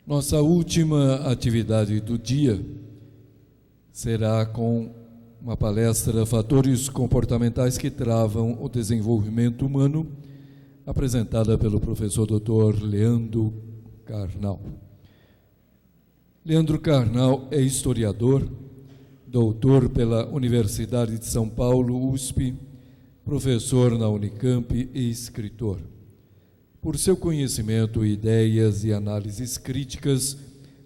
Nossa última atividade do dia será com uma palestra Fatores Comportamentais que Travam o Desenvolvimento Humano, apresentada pelo professor Dr. Leandro Carnal. Leandro Carnal é historiador, doutor pela Universidade de São Paulo, USP, professor na Unicamp e escritor. Por seu conhecimento, ideias e análises críticas,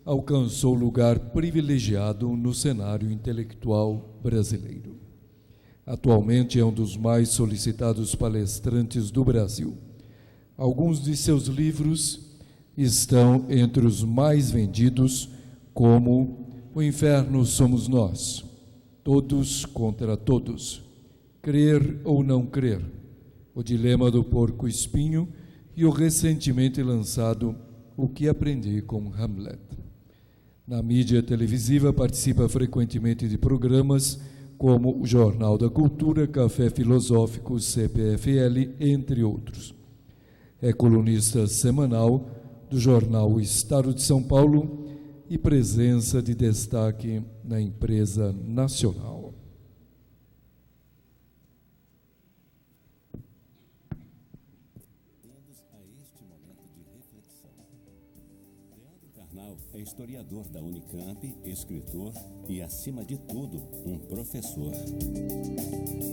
alcançou lugar privilegiado no cenário intelectual brasileiro. Atualmente é um dos mais solicitados palestrantes do Brasil. Alguns de seus livros estão entre os mais vendidos, como O Inferno Somos Nós, Todos contra Todos, Crer ou Não Crer, O Dilema do Porco-Espinho e o recentemente lançado O que Aprendi com Hamlet. Na mídia televisiva participa frequentemente de programas como o Jornal da Cultura, Café Filosófico, CPFL, entre outros. É colunista semanal do jornal O Estado de São Paulo e presença de destaque na Imprensa Nacional. É historiador da Unicamp, escritor e, acima de tudo, um professor.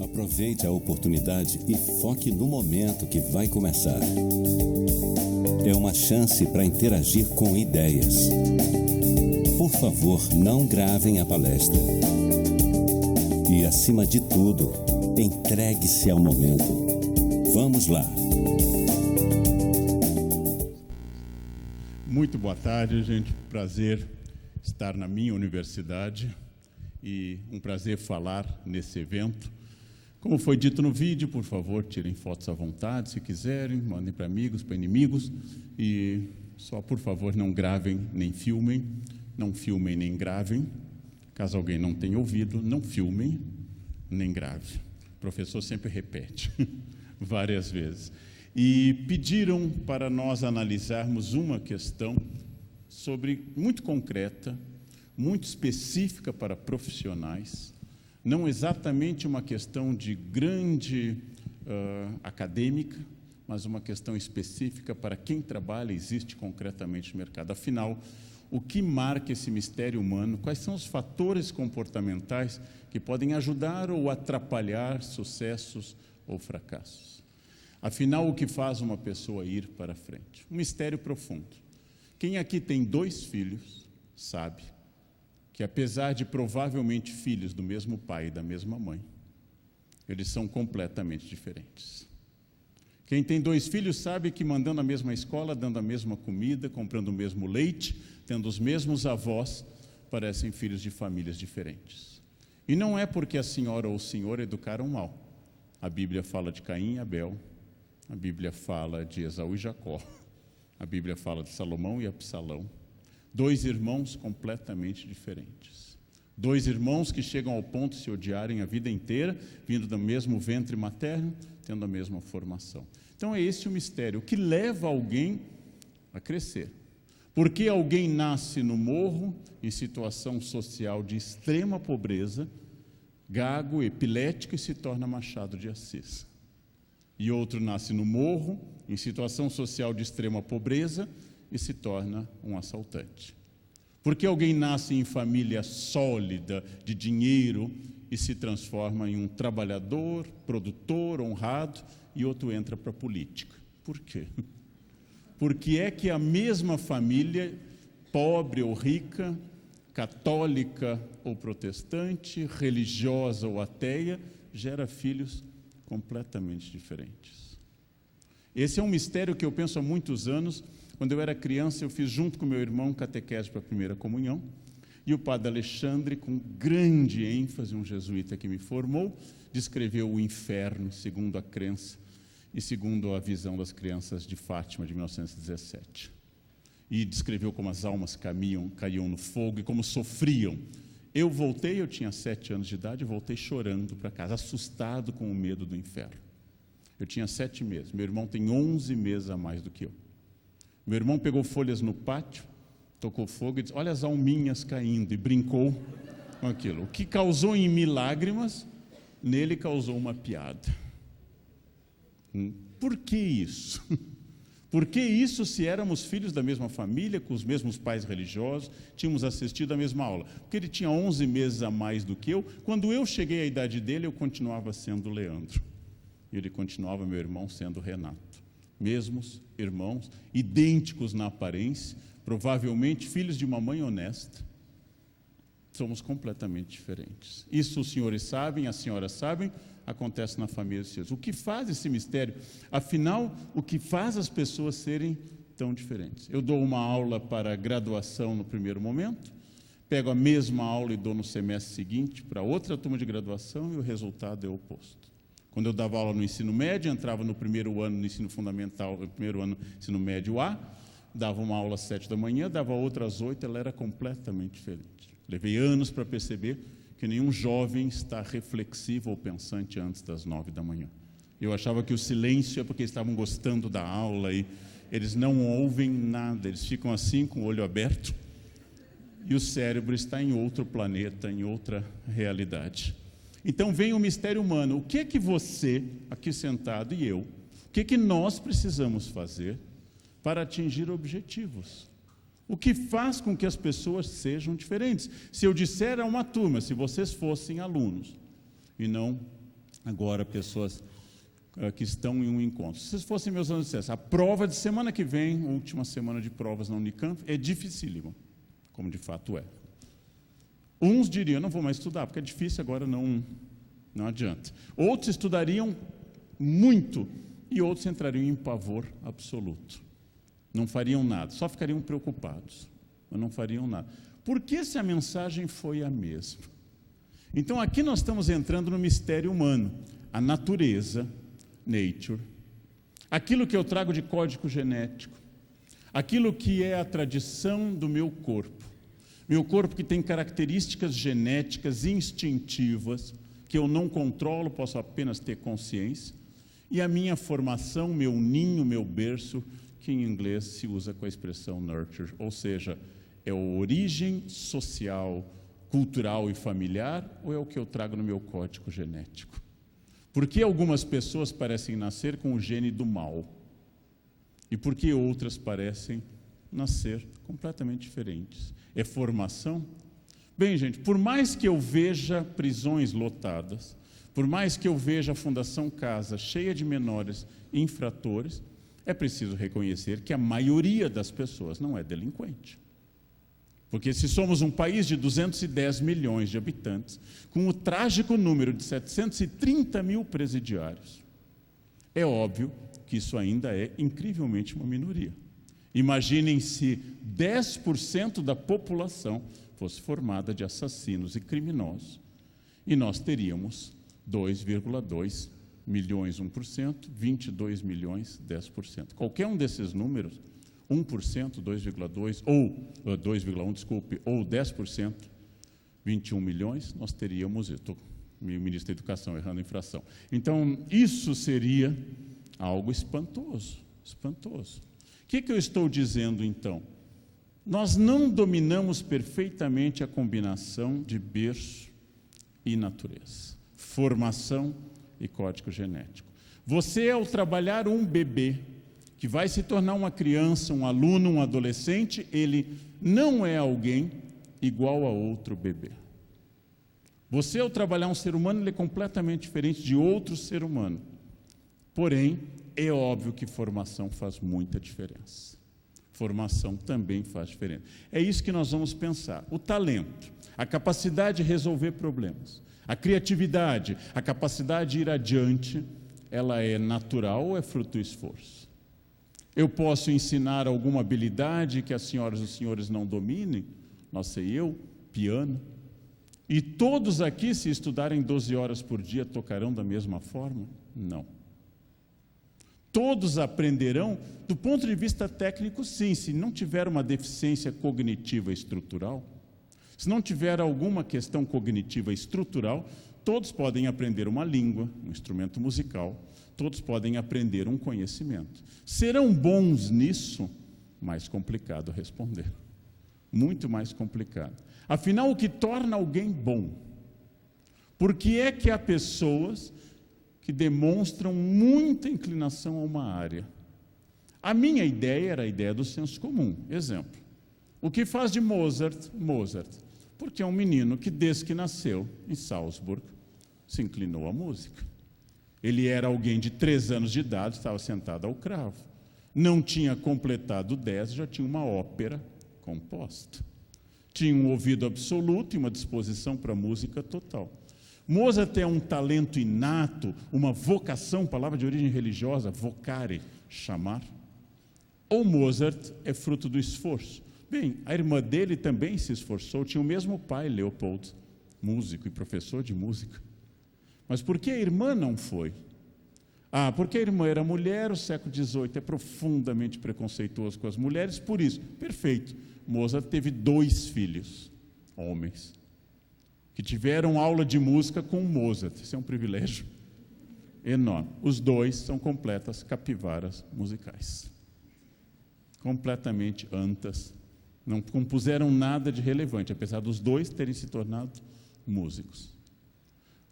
Aproveite a oportunidade e foque no momento que vai começar. É uma chance para interagir com ideias. Por favor, não gravem a palestra. E, acima de tudo, entregue-se ao momento. Vamos lá. Muito boa tarde, gente. Prazer estar na minha universidade e um prazer falar nesse evento. Como foi dito no vídeo, por favor, tirem fotos à vontade, se quiserem, mandem para amigos, para inimigos, e só, por favor, não gravem nem filmem, não filmem nem gravem. Caso alguém não tenha ouvido, não filmem nem grave. O professor sempre repete várias vezes. E pediram para nós analisarmos uma questão muito concreta, muito específica para profissionais, não exatamente uma questão de grande acadêmica, mas uma questão específica para quem trabalha e existe concretamente no mercado. Afinal, o que marca esse mistério humano? Quais são os fatores comportamentais que podem ajudar ou atrapalhar sucessos ou fracassos? Afinal, o que faz uma pessoa ir para frente? Um mistério profundo. Quem aqui tem 2 filhos sabe que, apesar de provavelmente filhos do mesmo pai e da mesma mãe, eles são completamente diferentes. Quem tem 2 filhos sabe que, mandando a mesma escola, dando a mesma comida, comprando o mesmo leite, tendo os mesmos avós, parecem filhos de famílias diferentes. E não é porque a senhora ou o senhor educaram mal. A Bíblia fala de Caim e Abel. A Bíblia fala de Esaú e Jacó. A Bíblia fala de Salomão e Absalão. 2 irmãos completamente diferentes. 2 irmãos que chegam ao ponto de se odiarem a vida inteira, vindo do mesmo ventre materno, tendo a mesma formação. Então é esse o mistério. O que leva alguém a crescer? Por que alguém nasce no morro, em situação social de extrema pobreza, gago, epilético e se torna Machado de Assis? E outro nasce no morro, em situação social de extrema pobreza, e se torna um assaltante. Porque alguém nasce em família sólida, de dinheiro, e se transforma em um trabalhador, produtor, honrado, e outro entra para a política. Por quê? Porque é que a mesma família, pobre ou rica, católica ou protestante, religiosa ou ateia, gera filhos completamente diferentes. Esse é um mistério que eu penso há muitos anos. Quando eu era criança, eu fiz junto com meu irmão catequese para a primeira comunhão, e o padre Alexandre, com grande ênfase, um jesuíta que me formou, descreveu o inferno segundo a crença e segundo a visão das crianças de Fátima, de 1917. E descreveu como as almas caíam no fogo e como sofriam. Eu voltei, eu tinha 7 anos de idade, voltei chorando para casa, assustado com o medo do inferno. Eu tinha 7 meses, meu irmão tem 11 meses a mais do que eu. Meu irmão pegou folhas no pátio tocou fogo e disse: olha as alminhas caindo, e brincou com aquilo. O que causou em mim lágrimas, nele causou uma piada. Por que isso? Por que isso se éramos filhos da mesma família, com os mesmos pais religiosos, tínhamos assistido a mesma aula? Porque ele tinha 11 meses a mais do que eu. Quando eu cheguei à idade dele, eu continuava sendo Leandro. E ele continuava, meu irmão, sendo Renato. Mesmos irmãos, idênticos na aparência, provavelmente filhos de uma mãe honesta. Somos completamente diferentes. Isso os senhores sabem, as senhoras sabem, acontece na família de Jesus. O que faz esse mistério? Afinal, o que faz as pessoas serem tão diferentes? Eu dou uma aula para graduação no primeiro momento, pego a mesma aula e dou no semestre seguinte para outra turma de graduação e o resultado é o oposto. Quando eu dava aula no ensino médio, entrava no primeiro ano no ensino fundamental, no primeiro ano do ensino médio A, dava uma aula às 7 da manhã, dava outra às 8, ela era completamente diferente. Levei anos para perceber que nenhum jovem está reflexivo ou pensante antes das 9 da manhã. Eu achava que o silêncio é porque estavam gostando da aula e eles não ouvem nada, eles ficam assim com o olho aberto e o cérebro está em outro planeta, em outra realidade. Então vem o mistério humano. O que é que você, aqui sentado, e eu, o que é que nós precisamos fazer para atingir objetivos? O que faz com que as pessoas sejam diferentes? Se eu disser a uma turma, se vocês fossem alunos, e não agora pessoas que estão em um encontro, se vocês fossem meus alunos e dissessem, a prova de semana que vem, última semana de provas na Unicamp, é dificílima, como de fato é. Uns diriam, não vou mais estudar, porque é difícil, agora não adianta. Outros estudariam muito, e outros entrariam em pavor absoluto. Não fariam nada, só ficariam preocupados, mas não fariam nada. Por que se a mensagem foi a mesma? Então aqui nós estamos entrando no mistério humano, a natureza, nature, aquilo que eu trago de código genético, aquilo que é a tradição do meu corpo que tem características genéticas instintivas, que eu não controlo, posso apenas ter consciência, e a minha formação, meu ninho, meu berço, que em inglês se usa com a expressão nurture, ou seja, é a origem social, cultural e familiar, ou é o que eu trago no meu código genético? Por que algumas pessoas parecem nascer com o gene do mal? E por que outras parecem nascer completamente diferentes? É formação? Bem, gente, por mais que eu veja prisões lotadas, por mais que eu veja a Fundação Casa cheia de menores infratores, é preciso reconhecer que a maioria das pessoas não é delinquente. Porque se somos um país de 210 milhões de habitantes, com o trágico número de 730 mil presidiários, é óbvio que isso ainda é incrivelmente uma minoria. Imaginem se 10% da população fosse formada de assassinos e criminosos, e nós teríamos 2,2 milhões, 1%, 22 milhões, 10%. Qualquer um desses números, 1%, 2,2%, ou 2,1%, desculpe, ou 10%, 21 milhões, nós teríamos, estou o ministro da Educação errando a infração. Então, isso seria algo espantoso, espantoso. O que eu estou dizendo, então? Nós não dominamos perfeitamente a combinação de berço e natureza, formação e código genético. Você, ao trabalhar um bebê, que vai se tornar uma criança, um aluno, um adolescente, ele não é alguém igual a outro bebê. Você, ao trabalhar um ser humano, ele é completamente diferente de outro ser humano. Porém, é óbvio que formação faz muita diferença. Formação também faz diferença. É isso que nós vamos pensar. O talento, a capacidade de resolver problemas, a criatividade, a capacidade de ir adiante, ela é natural ou é fruto do esforço? Eu posso ensinar alguma habilidade que as senhoras e os senhores não dominem? Não sei eu, piano. E todos aqui, se estudarem 12 horas por dia, tocarão da mesma forma? Não. Todos aprenderão, do ponto de vista técnico, sim, se não tiver uma deficiência cognitiva estrutural, se não tiver alguma questão cognitiva estrutural, todos podem aprender uma língua, um instrumento musical, todos podem aprender um conhecimento. Serão bons nisso? Mais complicado responder. muito mais complicado. Afinal, o que torna alguém bom? Por que é que há pessoas que demonstram muita inclinação a uma área? A minha ideia era a ideia do senso comum. Exemplo, o que faz de Mozart, Mozart? Porque é um menino que, desde que nasceu em Salzburg, se inclinou à música. Ele era alguém de 3 anos de idade, estava sentado ao cravo. Não tinha completado 10, já tinha uma ópera composta. Tinha um ouvido absoluto e uma disposição para a música total. Mozart é um talento inato, uma vocação, palavra de origem religiosa, vocare, chamar. Ou Mozart é fruto do esforço? Bem, a irmã dele também se esforçou, tinha o mesmo pai, Leopold, músico e professor de música. Mas por que a irmã não foi? Porque a irmã era mulher, o século XVIII é profundamente preconceituoso com as mulheres, por isso, perfeito, Mozart teve 2 filhos, homens, que tiveram aula de música com Mozart. Isso é um privilégio enorme. Os 2 são completas capivaras musicais. Completamente antas. Não compuseram nada de relevante, apesar dos 2 terem se tornado músicos.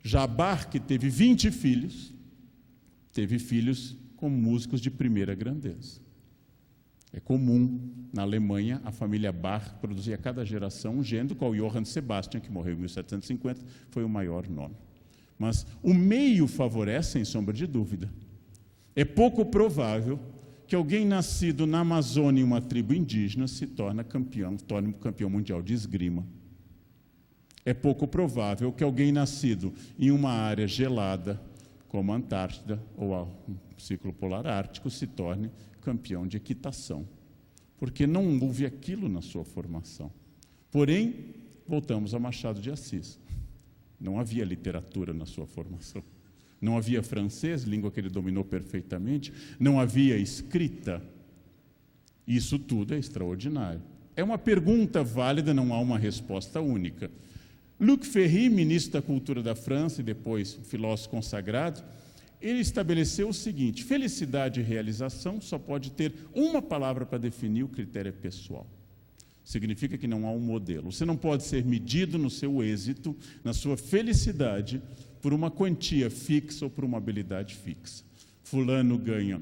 Já Bach, que teve 20 filhos, teve filhos com músicos de primeira grandeza. É comum, na Alemanha, a família Bach produzia a cada geração um gênero, qual Johann Sebastian, que morreu em 1750, foi o maior nome. Mas o meio favorece, sem sombra de dúvida. É pouco provável que alguém nascido na Amazônia, em uma tribo indígena, se torne campeão mundial de esgrima. É pouco provável que alguém nascido em uma área gelada, como a Antártida ou o Círculo Polar Ártico, se torne campeão de equitação, porque não houve aquilo na sua formação. Porém, voltamos a Machado de Assis. Não havia literatura na sua formação. Não havia francês, língua que ele dominou perfeitamente. Não havia escrita. Isso tudo é extraordinário. É uma pergunta válida, não há uma resposta única. Luc Ferry, ministro da Cultura da França e depois filósofo consagrado, ele estabeleceu o seguinte: felicidade e realização só pode ter uma palavra para definir, o critério é pessoal. Significa que não há um modelo. Você não pode ser medido no seu êxito, na sua felicidade, por uma quantia fixa ou por uma habilidade fixa. Fulano ganha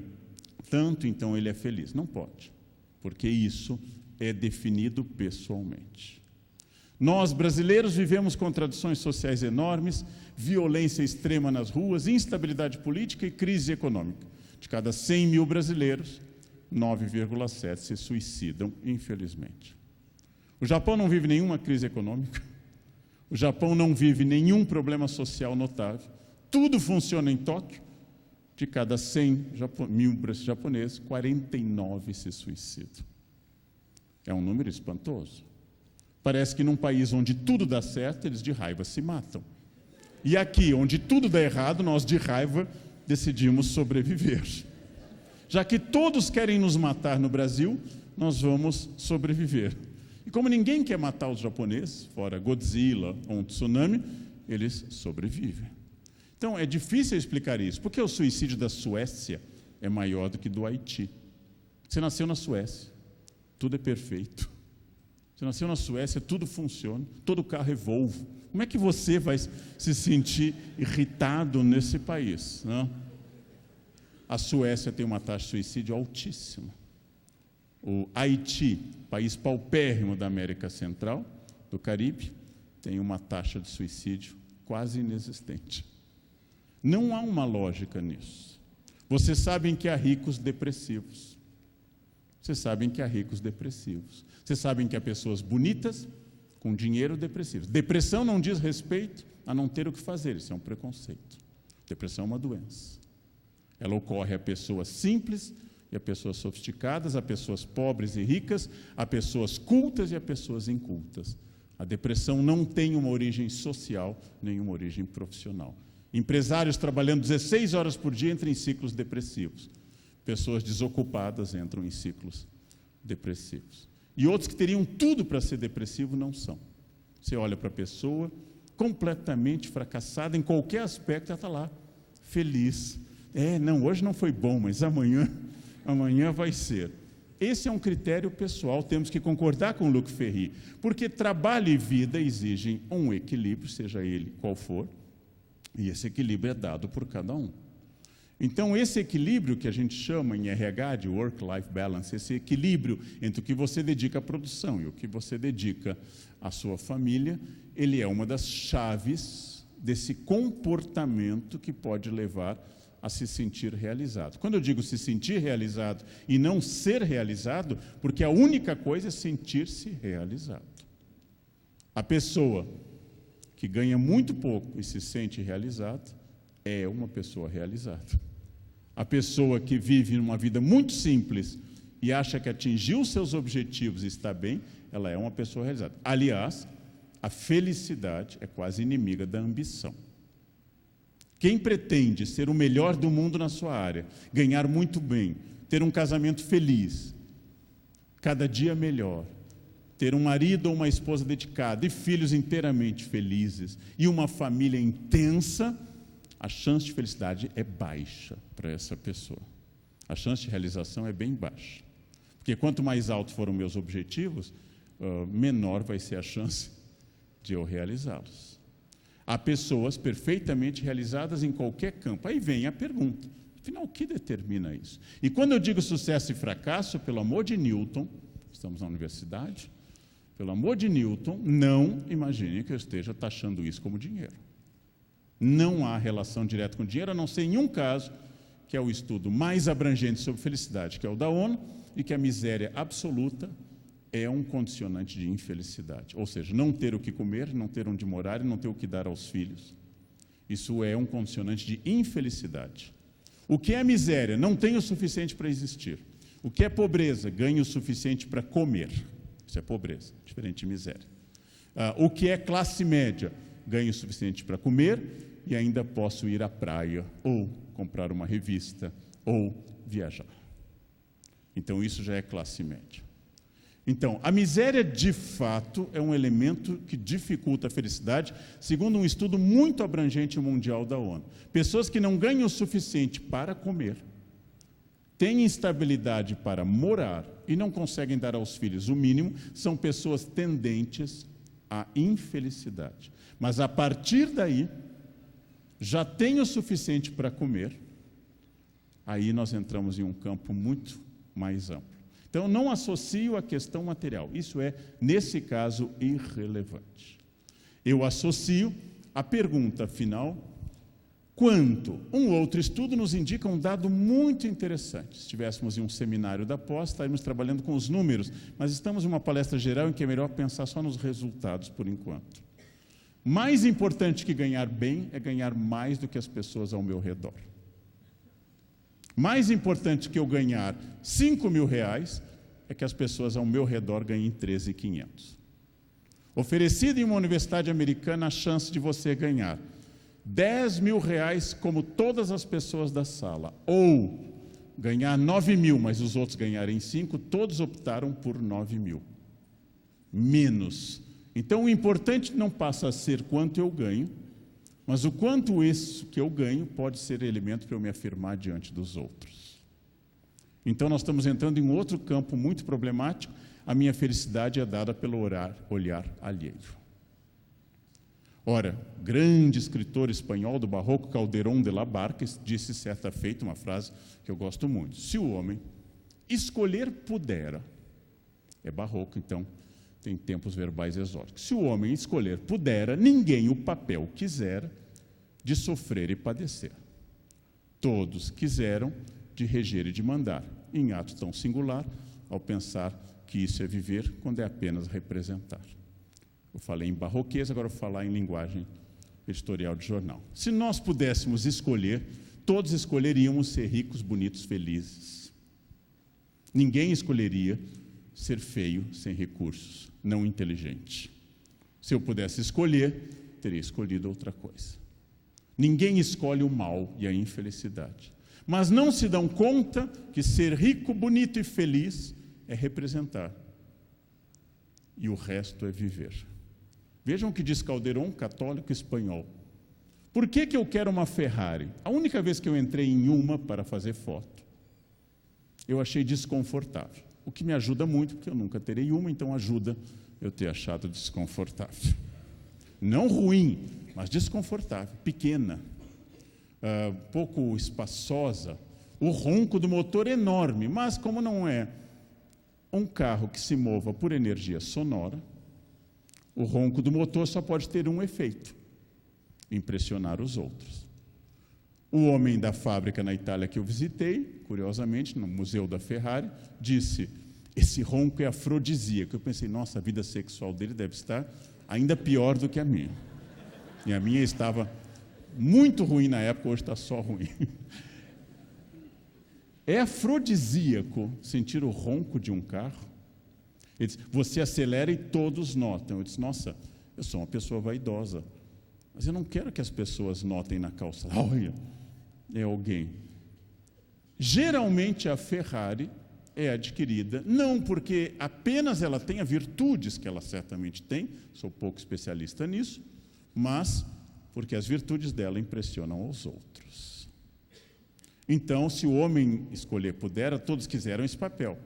tanto, então ele é feliz. Não pode, porque isso é definido pessoalmente. Nós, brasileiros, vivemos contradições sociais enormes, violência extrema nas ruas, instabilidade política e crise econômica. De cada 100 mil brasileiros, 9,7 se suicidam, infelizmente. O Japão não vive nenhuma crise econômica, o Japão não vive nenhum problema social notável, tudo funciona em Tóquio. De cada 100 mil japoneses, 49 se suicidam. É um número espantoso. Parece que num país onde tudo dá certo, eles de raiva se matam. E aqui, onde tudo dá errado, nós de raiva decidimos sobreviver. Já que todos querem nos matar no Brasil, nós vamos sobreviver. E como ninguém quer matar os japoneses, fora Godzilla ou um tsunami, eles sobrevivem. Então, é difícil explicar isso. Por que o suicídio da Suécia é maior do que do Haiti? Você nasceu na Suécia, tudo é perfeito. Você nasceu na Suécia, tudo funciona, todo carro é Volvo. Como é que você vai se sentir irritado nesse país, não? A Suécia tem uma taxa de suicídio altíssima. O Haiti, país paupérrimo da América Central, do Caribe, tem uma taxa de suicídio quase inexistente. Não há uma lógica nisso. Vocês sabem que há ricos depressivos. Vocês sabem que há ricos depressivos. Vocês sabem que há pessoas bonitas com dinheiro depressivos. Depressão não diz respeito a não ter o que fazer, isso é um preconceito. Depressão é uma doença. Ela ocorre a pessoas simples e a pessoas sofisticadas, a pessoas pobres e ricas, a pessoas cultas e a pessoas incultas. A depressão não tem uma origem social, nem uma origem profissional. Empresários trabalhando 16 horas por dia entram em ciclos depressivos. Pessoas desocupadas entram em ciclos depressivos. E outros que teriam tudo para ser depressivo não são. Você olha para a pessoa completamente fracassada em qualquer aspecto, ela está lá, feliz. Hoje não foi bom, mas amanhã vai ser. Esse é um critério pessoal, temos que concordar com Luc Ferry, porque trabalho e vida exigem um equilíbrio, seja ele qual for, e esse equilíbrio é dado por cada um. Então, esse equilíbrio que a gente chama em RH de work-life balance, esse equilíbrio entre o que você dedica à produção e o que você dedica à sua família, ele é uma das chaves desse comportamento que pode levar a se sentir realizado. Quando eu digo se sentir realizado e não ser realizado, porque a única coisa é sentir-se realizado. A pessoa que ganha muito pouco e se sente realizado é uma pessoa realizada. A pessoa que vive uma vida muito simples e acha que atingiu seus objetivos e está bem, ela é uma pessoa realizada. Aliás, a felicidade é quase inimiga da ambição. Quem pretende ser o melhor do mundo na sua área, ganhar muito bem, ter um casamento feliz, cada dia melhor, ter um marido ou uma esposa dedicada e filhos inteiramente felizes e uma família intensa, a chance de felicidade é baixa para essa pessoa. A chance de realização é bem baixa. Porque quanto mais altos foram meus objetivos, menor vai ser a chance de eu realizá-los. Há pessoas perfeitamente realizadas em qualquer campo. Aí vem a pergunta, afinal, o que determina isso? E quando eu digo sucesso e fracasso, pelo amor de Newton, estamos na universidade, pelo amor de Newton, não imagine que eu esteja taxando isso como dinheiro. Não há relação direta com dinheiro, a não ser em um caso, que é o estudo mais abrangente sobre felicidade, que é o da ONU, e que a miséria absoluta é um condicionante de infelicidade. Ou seja, não ter o que comer, não ter onde morar e não ter o que dar aos filhos. Isso é um condicionante de infelicidade. O que é miséria? Não tem o suficiente para existir. O que é pobreza? Ganha o suficiente para comer. Isso é pobreza, diferente de miséria. O que é classe média? Ganho o suficiente para comer e ainda posso ir à praia, ou comprar uma revista, ou viajar. Então, isso já é classe média. Então, a miséria, de fato, é um elemento que dificulta a felicidade, segundo um estudo muito abrangente mundial da ONU. Pessoas que não ganham o suficiente para comer, têm instabilidade para morar e não conseguem dar aos filhos o mínimo, são pessoas tendentes à infelicidade. Mas, a partir daí, já tem o suficiente para comer, aí nós entramos em um campo muito mais amplo. Então, não associo a questão material. Isso é, nesse caso, irrelevante. Eu associo a pergunta final, quanto? Um outro estudo nos indica um dado muito interessante. Se estivéssemos em um seminário da pós, estaríamos trabalhando com os números, mas estamos em uma palestra geral em que é melhor pensar só nos resultados, por enquanto. Mais importante que ganhar bem é ganhar mais do que as pessoas ao meu redor. Mais importante que eu ganhar R$5.000 é que as pessoas ao meu redor ganhem 13.500. Oferecida em uma universidade americana a chance de você ganhar R$10.000 como todas as pessoas da sala, ou ganhar 9.000, mas os outros ganharem 5, todos optaram por 9.000. Menos. Então, o importante não passa a ser quanto eu ganho, mas o quanto isso que eu ganho pode ser elemento para eu me afirmar diante dos outros. Então, nós estamos entrando em um outro campo muito problemático. A minha felicidade é dada pelo olhar alheio. Ora, grande escritor espanhol do barroco, Calderón de la Barca, disse certa feita uma frase que eu gosto muito: se o homem escolher pudera, é barroco, então tem tempos verbais exóticos. Se o homem escolher pudera, ninguém o papel quisera de sofrer e padecer. Todos quiseram de reger e de mandar, em ato tão singular, ao pensar que isso é viver, quando é apenas representar. Eu falei em barroquês, agora vou falar em linguagem editorial de jornal. Se nós pudéssemos escolher, todos escolheríamos ser ricos, bonitos, felizes. Ninguém escolheria ser feio, sem recursos, não inteligente. Se eu pudesse escolher, teria escolhido outra coisa. Ninguém escolhe o mal e a infelicidade. Mas não se dão conta que ser rico, bonito e feliz é representar. E o resto é viver. Vejam o que diz Calderón, católico espanhol. Por que eu quero uma Ferrari? A única vez que eu entrei em uma para fazer foto, eu achei desconfortável. o que me ajuda muito, porque eu nunca terei uma, então ajuda eu ter achado desconfortável. Não ruim, mas desconfortável, pequena, pouco espaçosa. O ronco do motor é enorme, mas como não é um carro que se mova por energia sonora, o ronco do motor só pode ter um efeito: impressionar os outros. O homem da fábrica na Itália que eu visitei, curiosamente, no Museu da Ferrari, disse: esse ronco é afrodisíaco. Eu pensei, nossa, a vida sexual dele deve estar ainda pior do que a minha. E a minha estava muito ruim na época, hoje está só ruim. É afrodisíaco sentir o ronco de um carro? Ele disse, você acelera e todos notam. Eu disse, nossa, eu sou uma pessoa vaidosa, mas eu não quero que as pessoas notem na calçada. Olha, é alguém. Geralmente a Ferrari é adquirida, não porque apenas ela tenha virtudes, que ela certamente tem, sou pouco especialista nisso, mas porque as virtudes dela impressionam aos outros. Então, se o homem escolher pudera, todos quiseram esse papel,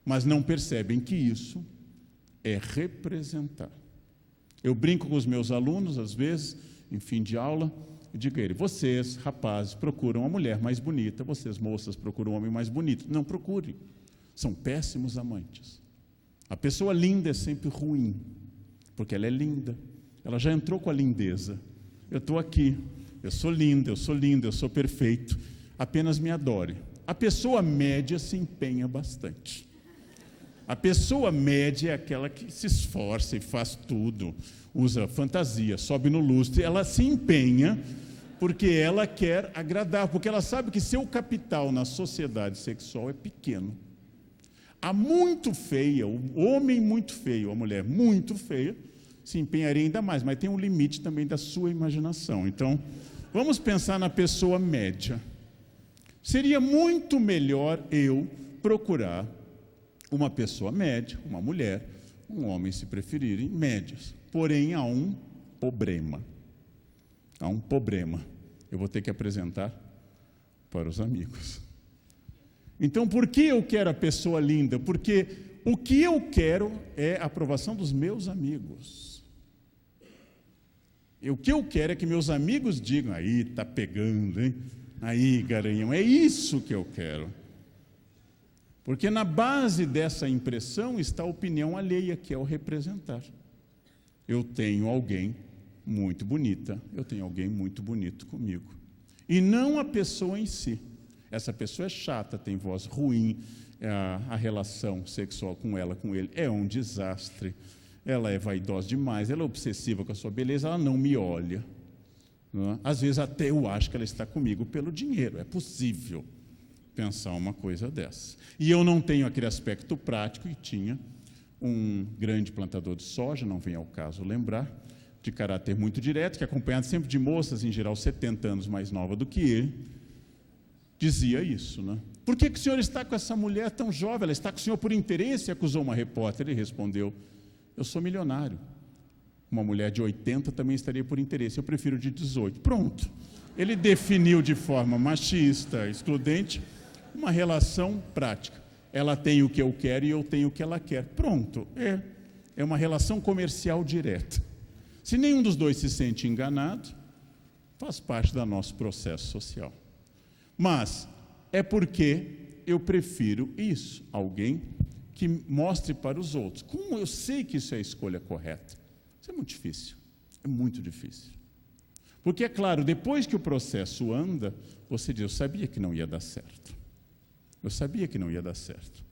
mas não percebem que isso é representar. Eu brinco com os meus alunos, às vezes, em fim de aula, eu digo a ele, vocês, rapazes, procuram uma mulher mais bonita, vocês, moças, procuram um homem mais bonito. Não procurem, são péssimos amantes. A pessoa linda é sempre ruim, porque ela é linda, ela já entrou com a lindeza. Eu estou aqui, eu sou linda, eu sou lindo, eu sou perfeito, apenas me adore. A pessoa média se empenha bastante. A pessoa média é aquela que se esforça e faz tudo, usa fantasia, sobe no lustre, ela se empenha porque ela quer agradar, porque ela sabe que seu capital na sociedade sexual é pequeno. A muito feia, o homem muito feio, a mulher muito feia, se empenharia ainda mais, mas tem um limite também da sua imaginação. Então, vamos pensar na pessoa média. Seria muito melhor eu procurar uma pessoa média, uma mulher, um homem, se preferirem, médios. Porém, há um problema. Há um problema. Eu vou ter que apresentar para os amigos. Então, por que eu quero a pessoa linda? Porque o que eu quero é a aprovação dos meus amigos. E o que eu quero é que meus amigos digam, aí, tá pegando, hein? Aí, garanhão, é isso que eu quero. Porque na base dessa impressão está a opinião alheia, que é o representar. Eu tenho alguém muito bonita, eu tenho alguém muito bonito comigo. E não a pessoa em si. Essa pessoa é chata, tem voz ruim, a relação sexual com ela, com ele, é um desastre. Ela é vaidosa demais, ela é obsessiva com a sua beleza, ela não me olha. Não é? Às vezes até eu acho que ela está comigo pelo dinheiro, é possível pensar uma coisa dessa. E eu não tenho aquele aspecto prático, e tinha um grande plantador de soja, não vem ao caso lembrar, de caráter muito direto, que acompanhado sempre de moças, em geral 70 anos mais nova do que ele, dizia isso, né? Por que o senhor está com essa mulher tão jovem? Ela está com o senhor por interesse? Acusou uma repórter. Ele respondeu, eu sou milionário. Uma mulher de 80 também estaria por interesse, eu prefiro de 18. Pronto. Ele definiu de forma machista, excludente, uma relação prática. Ela tem o que eu quero e eu tenho o que ela quer. Pronto. É uma relação comercial direta. Se nenhum dos dois se sente enganado, faz parte do nosso processo social. Mas é porque eu prefiro isso, alguém que mostre para os outros. Como eu sei que isso é a escolha correta? Isso é muito difícil, é muito difícil. Porque, é claro, depois que o processo anda, você diz, eu sabia que não ia dar certo. Eu sabia que não ia dar certo.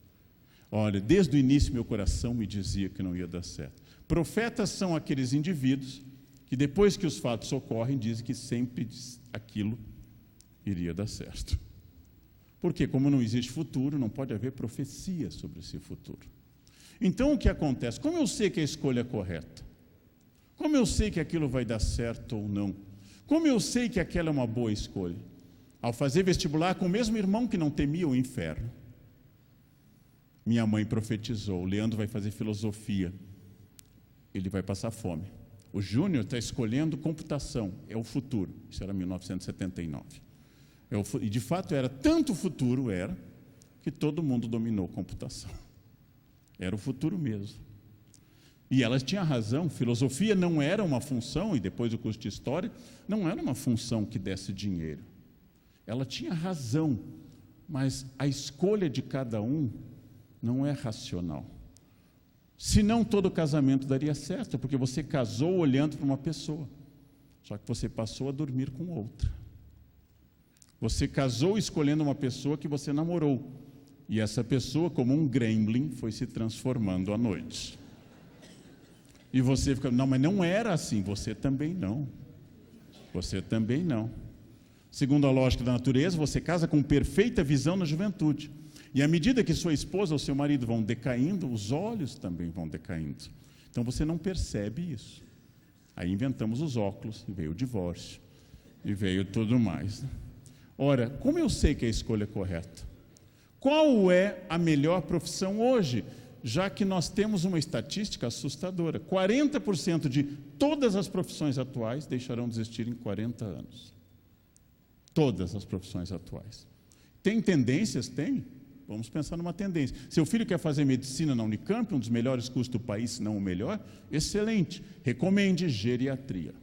Olha, desde o início meu coração me dizia que não ia dar certo. Profetas são aqueles indivíduos que depois que os fatos ocorrem, dizem que sempre aquilo iria dar certo. Porque como não existe futuro, não pode haver profecia sobre esse futuro. Então o que acontece? Como eu sei que a escolha é correta? Como eu sei que aquilo vai dar certo ou não? Como eu sei que aquela é uma boa escolha? Ao fazer vestibular com o mesmo irmão que não temia o inferno. Minha mãe profetizou, o Leandro vai fazer filosofia, ele vai passar fome. O Júnior está escolhendo computação, é o futuro. Isso era 1979. E de fato era tanto futuro, que que todo mundo dominou computação. Era o futuro mesmo. E ela tinha razão, filosofia não era uma função, e depois o curso de história, não era uma função que desse dinheiro. Ela tinha razão, mas a escolha de cada um não é racional. Senão todo casamento daria certo, porque você casou olhando para uma pessoa, só que você passou a dormir com outra. Você casou escolhendo uma pessoa que você namorou, e essa pessoa, como um gremlin, foi se transformando à noite. E você fica, não, mas não era assim, você também não. Você também não. Segundo a lógica da natureza, você casa com perfeita visão na juventude. E à medida que sua esposa ou seu marido vão decaindo, os olhos também vão decaindo. Então você não percebe isso. Aí inventamos os óculos, e veio o divórcio, e veio tudo mais. Ora, como eu sei que a escolha é correta? Qual é a melhor profissão hoje? Já que nós temos uma estatística assustadora. 40% de todas as profissões atuais deixarão de existir em 40 anos. Todas as profissões atuais. Tem tendências? Tem. Vamos pensar numa tendência. Seu filho quer fazer medicina na Unicamp, um dos melhores cursos do país, se não o melhor? Excelente. Recomende geriatria.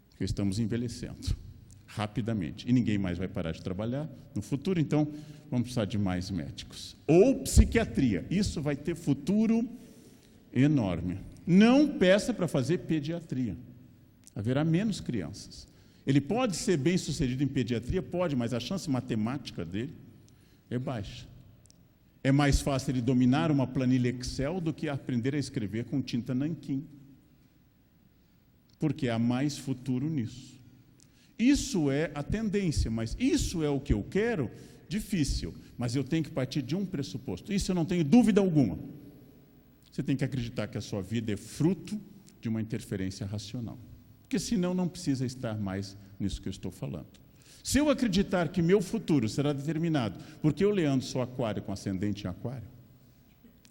Porque estamos envelhecendo rapidamente. E ninguém mais vai parar de trabalhar no futuro, então vamos precisar de mais médicos. Ou psiquiatria. Isso vai ter futuro enorme. Não peça para fazer pediatria. Haverá menos crianças. Ele pode ser bem sucedido em pediatria? Pode, mas a chance matemática dele é baixa. É mais fácil ele dominar uma planilha Excel do que aprender a escrever com tinta nanquim. Porque há mais futuro nisso. Isso é a tendência, mas isso é o que eu quero? Difícil, mas eu tenho que partir de um pressuposto. Isso eu não tenho dúvida alguma. Você tem que acreditar que a sua vida é fruto de uma interferência racional. Porque senão não precisa estar mais nisso que eu estou falando. Se eu acreditar que meu futuro será determinado porque eu, Leandro, sou aquário com ascendente em aquário,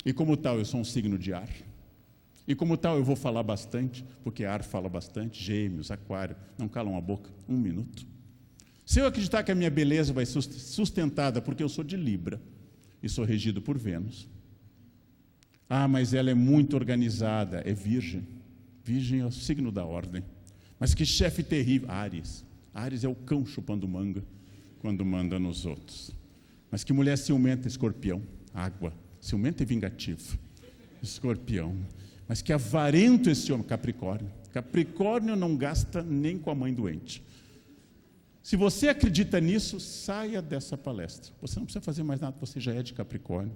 e como tal eu sou um signo de ar, e como tal eu vou falar bastante, porque ar fala bastante, gêmeos, aquário, não calam a boca, 1 minuto. Se eu acreditar que a minha beleza vai ser sustentada porque eu sou de Libra e sou regido por Vênus, mas ela é muito organizada, é Virgem. Virgem é o signo da ordem. Mas que chefe terrível, Áries. Áries é o cão chupando manga quando manda nos outros. Mas que mulher ciumenta, Escorpião, água. Ciumenta e vingativo, Escorpião. Mas que avarento esse homem, Capricórnio. Capricórnio não gasta nem com a mãe doente. Se você acredita nisso, saia dessa palestra. Você não precisa fazer mais nada, você já é de Capricórnio,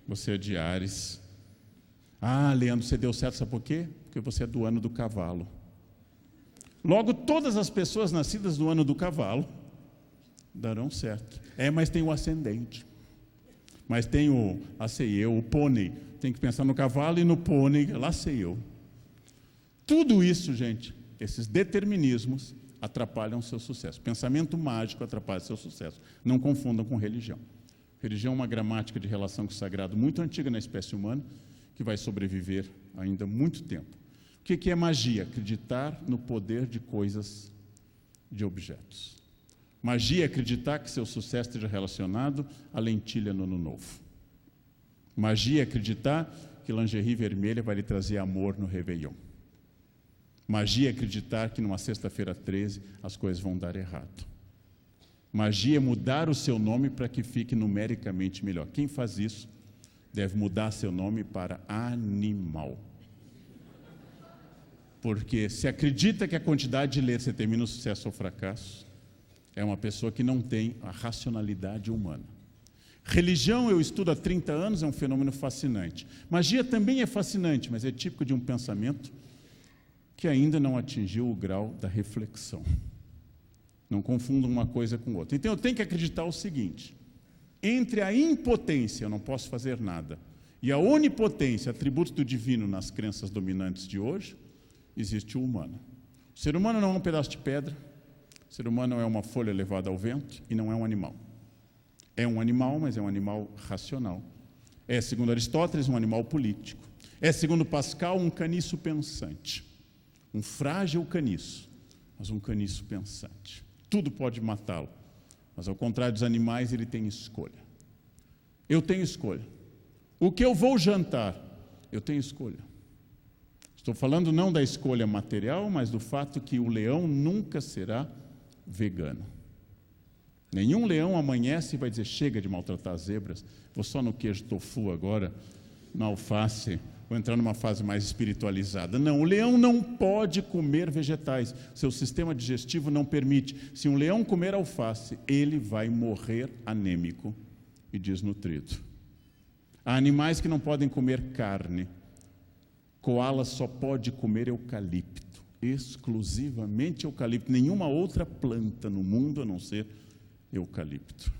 você é de Áries. Leandro, você deu certo, sabe por quê? Porque você é do ano do cavalo. Logo, todas as pessoas nascidas no ano do cavalo darão certo. Mas tem o ascendente. Mas tem lá sei eu, o pônei. Tem que pensar no cavalo e no pônei, lá sei eu. Tudo isso, gente, esses determinismos atrapalham o seu sucesso. Pensamento mágico atrapalha o seu sucesso. Não confundam com religião. Religião é uma gramática de relação com o sagrado muito antiga na espécie humana, que vai sobreviver ainda muito tempo. O que é magia? Acreditar no poder de coisas, de objetos. Magia é acreditar que seu sucesso esteja relacionado à lentilha no ano novo. Magia é acreditar que lingerie vermelha vai lhe trazer amor no Réveillon. Magia é acreditar que numa sexta-feira 13 as coisas vão dar errado. Magia é mudar o seu nome para que fique numericamente melhor. Quem faz isso deve mudar seu nome para animal. Porque se acredita que a quantidade de letras determina o sucesso ou fracasso, é uma pessoa que não tem a racionalidade humana. Religião, eu estudo há 30 anos, é um fenômeno fascinante. Magia também é fascinante, mas é típico de um pensamento que ainda não atingiu o grau da reflexão. Não confundam uma coisa com outra. Então eu tenho que acreditar o seguinte: entre a impotência, eu não posso fazer nada, e a onipotência, atributo do divino nas crenças dominantes de hoje, existe o humano. O ser humano não é um pedaço de pedra, o ser humano não é uma folha levada ao vento e não é um animal. É um animal, mas é um animal racional. É, segundo Aristóteles, um animal político. É, segundo Pascal, um caniço pensante. Um frágil caniço, mas um caniço pensante. Tudo pode matá-lo, mas ao contrário dos animais, ele tem escolha. Eu tenho escolha. O que eu vou jantar? Eu tenho escolha. Estou falando não da escolha material, mas do fato que o leão nunca será vegano. Nenhum leão amanhece e vai dizer, chega de maltratar as zebras, vou só no queijo tofu agora, na alface, vou entrar numa fase mais espiritualizada. Não, o leão não pode comer vegetais, seu sistema digestivo não permite. Se um leão comer alface, ele vai morrer anêmico e desnutrido. Há animais que não podem comer carne. Coala só pode comer eucalipto, exclusivamente eucalipto, nenhuma outra planta no mundo a não ser eucalipto.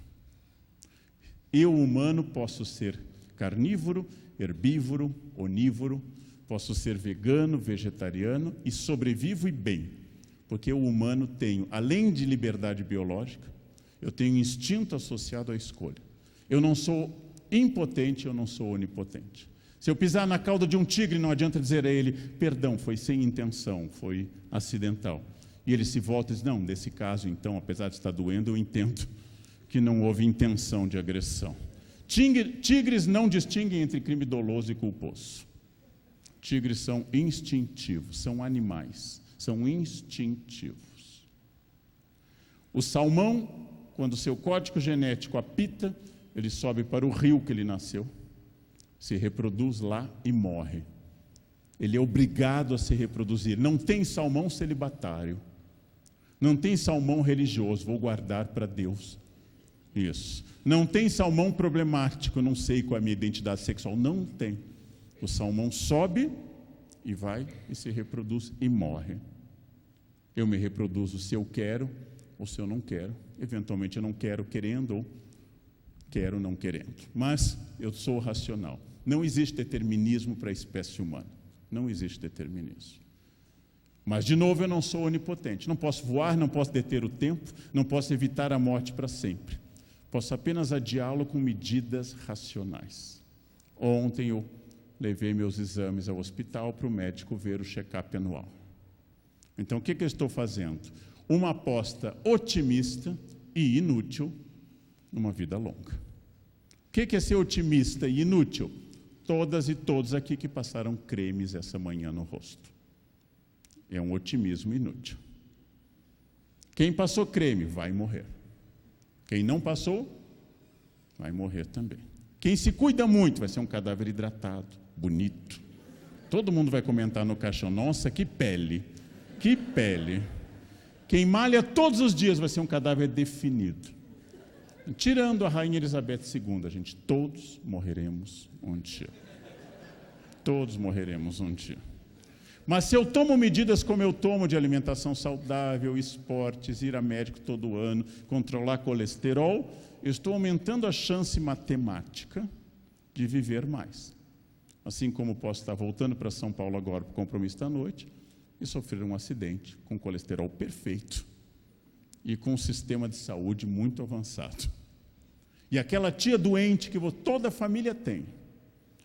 Eu, humano, posso ser carnívoro, herbívoro, onívoro, posso ser vegano, vegetariano e sobrevivo e bem, porque eu, humano, tenho, além de liberdade biológica, eu tenho instinto associado à escolha. Eu não sou impotente, eu não sou onipotente. Se eu pisar na cauda de um tigre, não adianta dizer a ele, perdão, foi sem intenção, foi acidental. E ele se volta e diz, não, nesse caso, então, apesar de estar doendo, eu entendo que não houve intenção de agressão. Tigres não distinguem entre crime doloso e culposo. Tigres são instintivos, são animais, são instintivos. O salmão, quando seu código genético apita, ele sobe para o rio que ele nasceu, se reproduz lá e morre. Ele é obrigado a se reproduzir. Não tem salmão celibatário. Não tem salmão religioso, vou guardar para Deus. Isso. Não tem salmão problemático, não sei qual é a minha identidade sexual. Não tem. O salmão sobe e vai e se reproduz e morre. Eu me reproduzo se eu quero ou se eu não quero. Eventualmente eu não quero querendo ou quero não querendo. Mas eu sou racional. Não existe determinismo para a espécie humana. Não existe determinismo. Mas, de novo, eu não sou onipotente. Não posso voar, não posso deter o tempo, não posso evitar a morte para sempre. Posso apenas adiá-lo com medidas racionais. Ontem eu levei meus exames ao hospital para o médico ver o check-up anual. Então, o que eu estou fazendo? Uma aposta otimista e inútil numa vida longa. O que é ser otimista e inútil? Todas e todos aqui que passaram cremes essa manhã no rosto. É um otimismo inútil. Quem passou creme vai morrer. Quem não passou, vai morrer também. Quem se cuida muito vai ser um cadáver hidratado, bonito. Todo mundo vai comentar no caixão, nossa, que pele, que pele. Quem malha todos os dias vai ser um cadáver definido. Tirando a Rainha Elizabeth II, gente, todos morreremos um dia. Todos morreremos um dia. Mas se eu tomo medidas como eu tomo de alimentação saudável, esportes, ir a médico todo ano, controlar colesterol, eu estou aumentando a chance matemática de viver mais. Assim como posso estar voltando para São Paulo agora para o compromisso da noite e sofrer um acidente com colesterol perfeito e com um sistema de saúde muito avançado. E aquela tia doente que toda a família tem,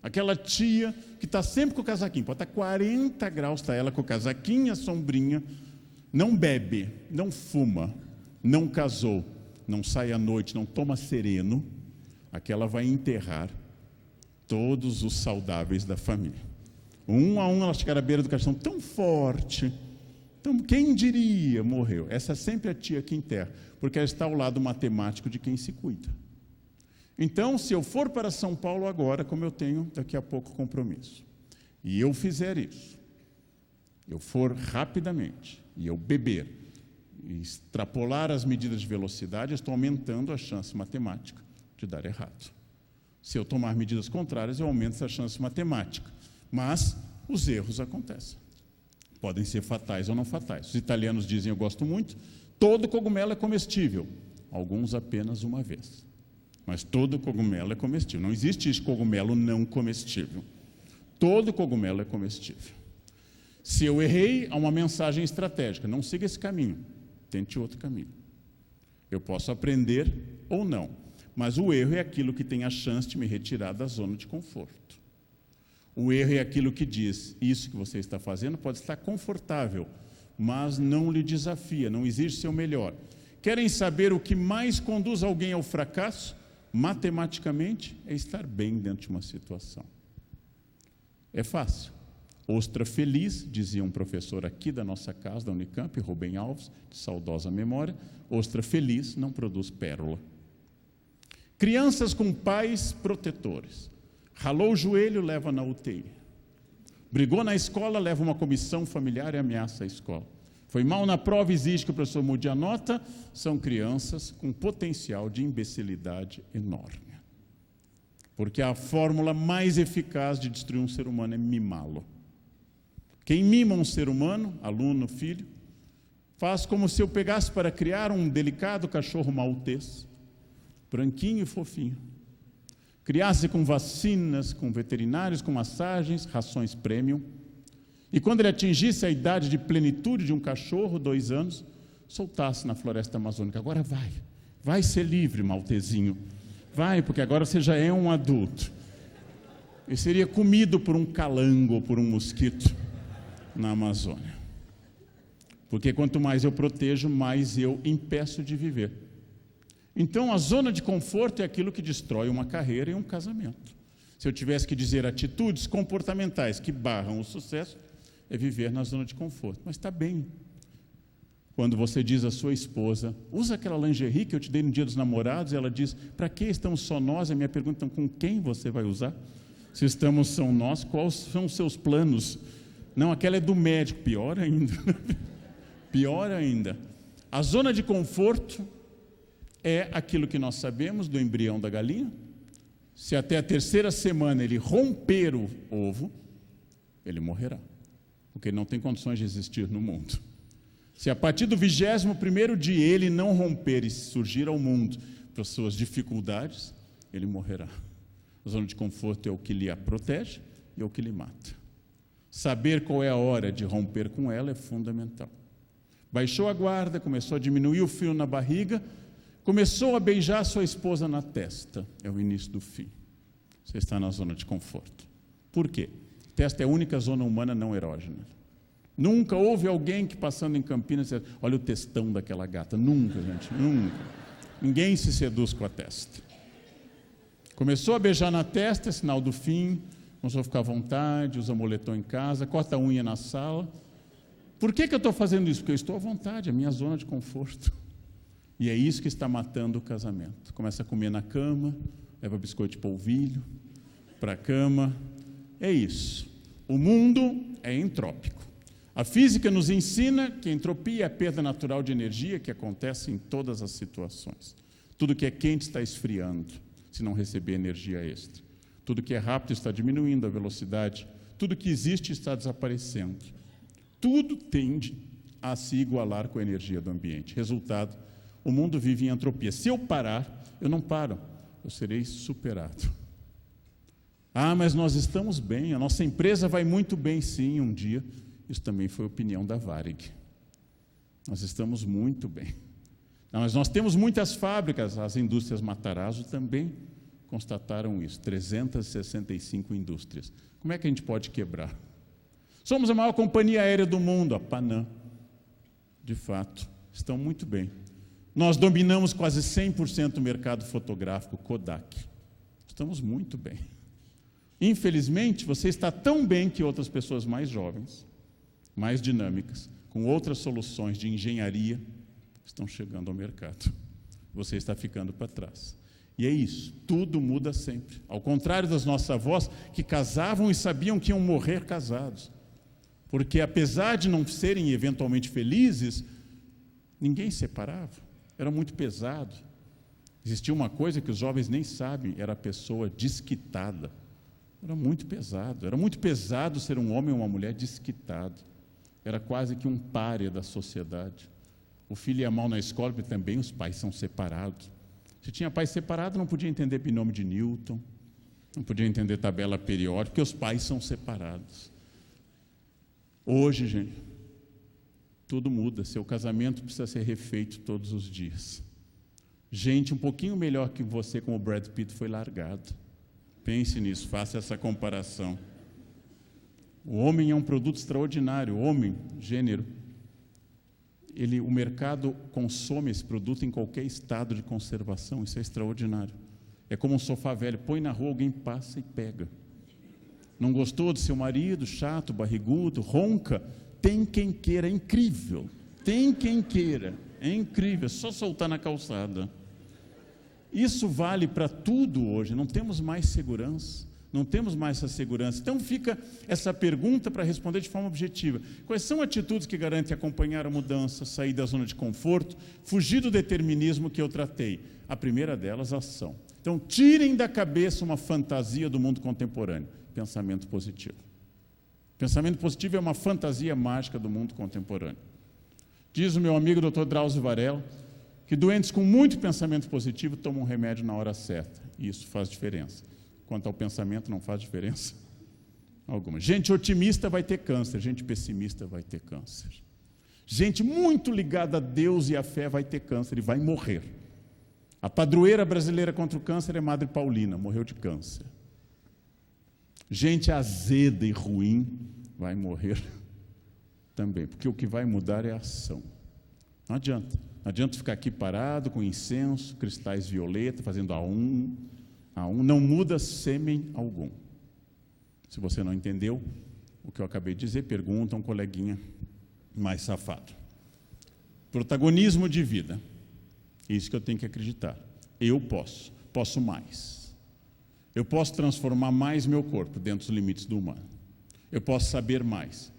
aquela tia que está sempre com o casaquinho, pode estar 40 graus, está ela com o casaquinho, a sombrinha, não bebe, não fuma, não casou, não sai à noite, não toma sereno, aquela vai enterrar todos os saudáveis da família. Um a um ela chega à beira do caixão tão forte, então quem diria morreu? Essa é sempre a tia que enterra, porque ela está ao lado matemático de quem se cuida. Então, se eu for para São Paulo agora, como eu tenho daqui a pouco compromisso, e eu fizer isso, eu for rapidamente, e eu beber, e extrapolar as medidas de velocidade, eu estou aumentando a chance matemática de dar errado. Se eu tomar medidas contrárias, eu aumento essa chance matemática. Mas os erros acontecem. Podem ser fatais ou não fatais. Os italianos dizem, eu gosto muito, todo cogumelo é comestível. Alguns apenas uma vez. Mas todo cogumelo é comestível. Não existe cogumelo não comestível. Todo cogumelo é comestível. Se eu errei, há uma mensagem estratégica. Não siga esse caminho. Tente outro caminho. Eu posso aprender ou não. Mas o erro é aquilo que tem a chance de me retirar da zona de conforto. O erro é aquilo que diz, isso que você está fazendo pode estar confortável, mas não lhe desafia, não exige seu melhor. Querem saber o que mais conduz alguém ao fracasso? matematicamente, é estar bem dentro de uma situação. É fácil. Ostra feliz, dizia um professor aqui da nossa casa, da Unicamp, Rubem Alves, de saudosa memória, ostra feliz não produz pérola. Crianças com pais protetores. Ralou o joelho, leva na UTI. Brigou na escola, leva uma comissão familiar e ameaça a escola. Foi mal na prova, exige que o professor mude a nota. São crianças com potencial de imbecilidade enorme. Porque a fórmula mais eficaz de destruir um ser humano é mimá-lo. Quem mima um ser humano, aluno, filho, faz como se eu pegasse para criar um delicado cachorro maltês, branquinho e fofinho. Criasse com vacinas, com veterinários, com massagens, rações premium. E quando ele atingisse a idade de plenitude de um cachorro, 2 anos, soltasse na floresta amazônica. Agora vai ser livre, maltezinho. Vai, porque agora você já é um adulto. E seria comido por um calango ou por um mosquito na Amazônia. Porque quanto mais eu protejo, mais eu impeço de viver. Então, a zona de conforto é aquilo que destrói uma carreira e um casamento. Se eu tivesse que dizer atitudes comportamentais que barram o sucesso, é viver na zona de conforto. Mas está bem. Quando você diz à sua esposa, usa aquela lingerie que eu te dei no dia dos namorados, e ela diz, para que estamos só nós? A minha pergunta é, com quem você vai usar? Se estamos só nós, quais são os seus planos? Não, aquela é do médico. Pior ainda. Pior ainda. A zona de conforto é aquilo que nós sabemos do embrião da galinha. Se até a 3ª semana ele romper o ovo, ele morrerá. Porque ele não tem condições de existir no mundo. Se a partir do 21º dia ele não romper e surgir ao mundo para suas dificuldades, ele morrerá. A zona de conforto é o que lhe protege e é o que lhe mata. Saber qual é a hora de romper com ela é fundamental. Baixou a guarda, começou a diminuir o frio na barriga, começou a beijar sua esposa na testa. É o início do fim. Você está na zona de conforto. Por quê? A testa é a única zona humana não erógena. Nunca houve alguém que passando em Campinas disse, olha o testão daquela gata. Nunca, gente, nunca. Ninguém se seduz com a testa. Começou a beijar na testa, é sinal do fim. Começou a ficar à vontade, usa moletom em casa, corta a unha na sala. Por que eu estou fazendo isso? Porque eu estou à vontade, é a minha zona de conforto. E é isso que está matando o casamento. Começa a comer na cama, leva biscoito de polvilho para a cama. É isso. O mundo é entrópico. A física nos ensina que a entropia é a perda natural de energia que acontece em todas as situações. Tudo que é quente está esfriando, se não receber energia extra. Tudo que é rápido está diminuindo a velocidade. Tudo que existe está desaparecendo. Tudo tende a se igualar com a energia do ambiente. Resultado, o mundo vive em entropia. Se eu parar, eu não paro, eu serei superado. Ah, mas nós estamos bem, a nossa empresa vai muito bem, sim, um dia. Isso também foi a opinião da Varig. Nós estamos muito bem. Não, mas nós temos muitas fábricas, as indústrias Matarazzo também constataram isso, 365 indústrias. Como é que a gente pode quebrar? Somos a maior companhia aérea do mundo, a Panam. De fato, estão muito bem. Nós dominamos quase 100% do mercado fotográfico, Kodak. Estamos muito bem. Infelizmente, você está tão bem que outras pessoas mais jovens, mais dinâmicas, com outras soluções de engenharia, estão chegando ao mercado. Você está ficando para trás. E é isso, tudo muda sempre. Ao contrário das nossas avós, que casavam e sabiam que iam morrer casados. Porque, apesar de não serem eventualmente felizes, ninguém separava. Era muito pesado. Existia uma coisa que os jovens nem sabem, era a pessoa desquitada. Era muito pesado. Era muito pesado ser um homem ou uma mulher desquitado. Era quase que um pária da sociedade. O filho ia mal na escola, porque também os pais são separados. Se tinha pai separado, não podia entender binômio de Newton, não podia entender tabela periódica, porque os pais são separados. Hoje, gente, tudo muda. Seu casamento precisa ser refeito todos os dias. Gente um pouquinho melhor que você, como o Brad Pitt, foi largado. Pense nisso, faça essa comparação. O homem é um produto extraordinário. O homem, gênero, o mercado consome esse produto em qualquer estado de conservação. Isso é extraordinário. É como um sofá velho, põe na rua, alguém passa e pega. Não gostou do seu marido, chato, barrigudo, ronca? Tem quem queira, é incrível. Tem quem queira, é incrível, é só soltar na calçada. Isso vale para tudo hoje, não temos mais segurança, não temos mais essa segurança. Então fica essa pergunta para responder de forma objetiva. Quais são atitudes que garantem acompanhar a mudança, sair da zona de conforto, fugir do determinismo que eu tratei? A primeira delas, ação. Então tirem da cabeça uma fantasia do mundo contemporâneo, pensamento positivo. Pensamento positivo é uma fantasia mágica do mundo contemporâneo. Diz o meu amigo Dr. Drauzio Varela que doentes com muito pensamento positivo tomam um remédio na hora certa, e isso faz diferença. Quanto ao pensamento, não faz diferença alguma. Gente otimista vai ter câncer, gente pessimista vai ter câncer. Gente muito ligada a Deus e à fé vai ter câncer e vai morrer. A padroeira brasileira contra o câncer é Madre Paulina, morreu de câncer. Gente azeda e ruim vai morrer também, porque o que vai mudar é a ação. Não adianta. Não adianta ficar aqui parado com incenso, cristais violeta, fazendo a um, não muda sêmen algum. Se você não entendeu o que eu acabei de dizer, pergunta a um coleguinha mais safado. Protagonismo de vida. Isso que eu tenho que acreditar. Eu posso mais. Eu posso transformar mais meu corpo dentro dos limites do humano. Eu posso saber mais.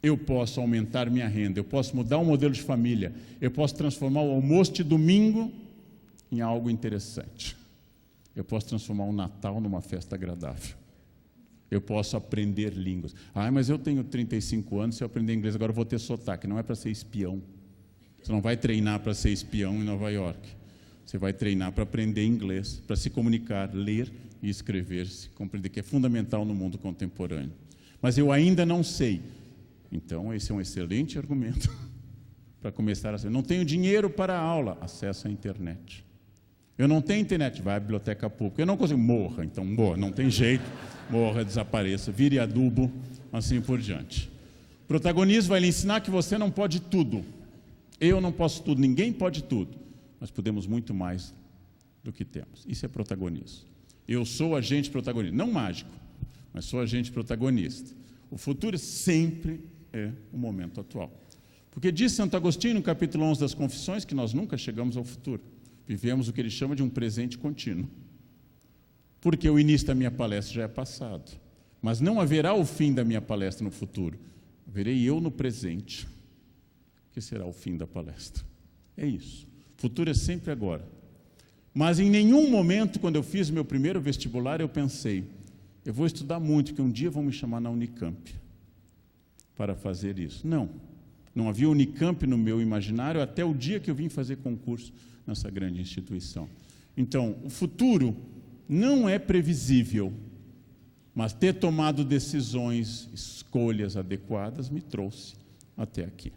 Eu posso aumentar minha renda, eu posso mudar o modelo de família, eu posso transformar o almoço de domingo em algo interessante. Eu posso transformar o Natal numa festa agradável. Eu posso aprender línguas. Mas eu tenho 35 anos, se eu aprender inglês agora eu vou ter sotaque. Não é para ser espião. Você não vai treinar para ser espião em Nova York. Você vai treinar para aprender inglês, para se comunicar, ler e escrever, se compreender, que é fundamental no mundo contemporâneo. Mas eu ainda não sei. Então, esse é um excelente argumento para começar a ser. Não tenho dinheiro para a aula, acesso à internet. Eu não tenho internet, vai à biblioteca pública. Eu não consigo, morra, então morra, não tem jeito, morra, desapareça, vire adubo, assim por diante. O protagonismo vai lhe ensinar que você não pode tudo. Eu não posso tudo, ninguém pode tudo. Nós podemos muito mais do que temos. Isso é protagonismo. Eu sou agente protagonista, não mágico, mas sou agente protagonista. O futuro sempre é o momento atual. Porque diz Santo Agostinho, no capítulo 11 das Confissões, que nós nunca chegamos ao futuro. Vivemos o que ele chama de um presente contínuo. Porque o início da minha palestra já é passado. Mas não haverá o fim da minha palestra no futuro. Verei eu no presente, que será o fim da palestra. É isso. O futuro é sempre agora. Mas em nenhum momento, quando eu fiz meu primeiro vestibular, eu pensei, eu vou estudar muito, porque um dia vão me chamar na Unicamp para fazer isso. Não havia Unicamp no meu imaginário até o dia que eu vim fazer concurso nessa grande instituição. Então, o futuro não é previsível, mas ter tomado decisões, escolhas adequadas me trouxe até aqui.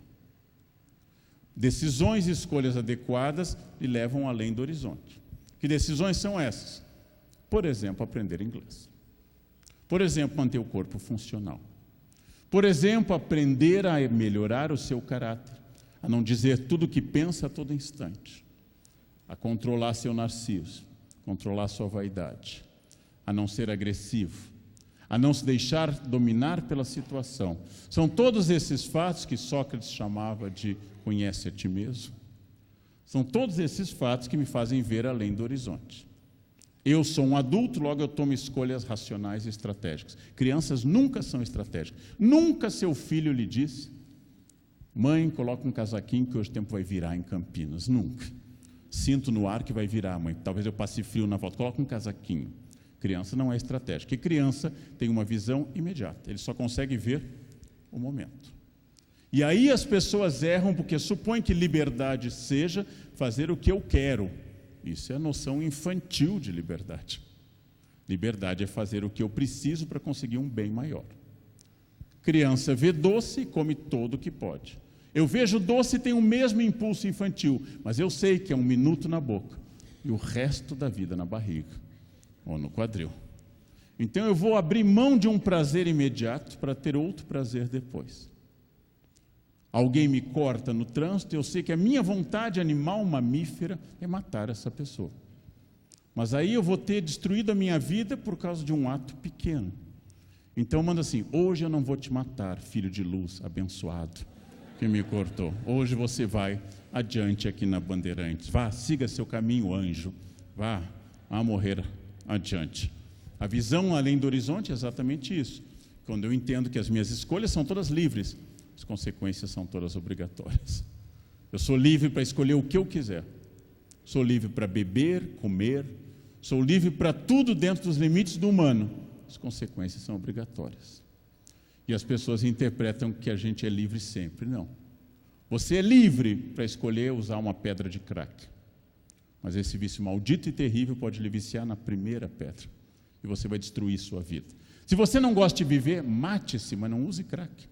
Decisões e escolhas adequadas lhe levam além do horizonte. Que decisões são essas? Por exemplo, aprender inglês. Por exemplo, manter o corpo funcional. Por exemplo, aprender a melhorar o seu caráter, a não dizer tudo o que pensa a todo instante, a controlar seu narciso, controlar sua vaidade, a não ser agressivo, a não se deixar dominar pela situação. São todos esses fatos que Sócrates chamava de conhece a ti mesmo. São todos esses fatos que me fazem ver além do horizonte. Eu sou um adulto, logo eu tomo escolhas racionais e estratégicas. Crianças nunca são estratégicas. Nunca seu filho lhe disse, mãe, coloca um casaquinho que hoje o tempo vai virar em Campinas. Nunca. Sinto no ar que vai virar, mãe. Talvez eu passe frio na volta. Coloca um casaquinho. Criança não é estratégica. E criança tem uma visão imediata. Ele só consegue ver o momento. E aí as pessoas erram porque supõem que liberdade seja fazer o que eu quero. Isso é a noção infantil de liberdade. Liberdade é fazer o que eu preciso para conseguir um bem maior. Criança vê doce e come todo o que pode. Eu vejo doce e tenho o mesmo impulso infantil, mas eu sei que é 1 minuto na boca e o resto da vida na barriga ou no quadril. Então eu vou abrir mão de um prazer imediato para ter outro prazer depois. Alguém me corta no trânsito, eu sei que a minha vontade animal mamífera é matar essa pessoa. Mas aí eu vou ter destruído a minha vida por causa de um ato pequeno. Então manda assim: hoje eu não vou te matar, filho de luz, abençoado, que me cortou. Hoje você vai adiante aqui na Bandeirantes. Vá, siga seu caminho, anjo. Vá a morrer adiante. A visão além do horizonte é exatamente isso. Quando eu entendo que as minhas escolhas são todas livres, as consequências são todas obrigatórias. Eu sou livre para escolher o que eu quiser. Sou livre para beber, comer. Sou livre para tudo dentro dos limites do humano. As consequências são obrigatórias. E as pessoas interpretam que a gente é livre sempre. Não. Você é livre para escolher usar uma pedra de crack. Mas esse vício maldito e terrível pode lhe viciar na primeira pedra. E você vai destruir sua vida. Se você não gosta de viver, mate-se, mas não use crack.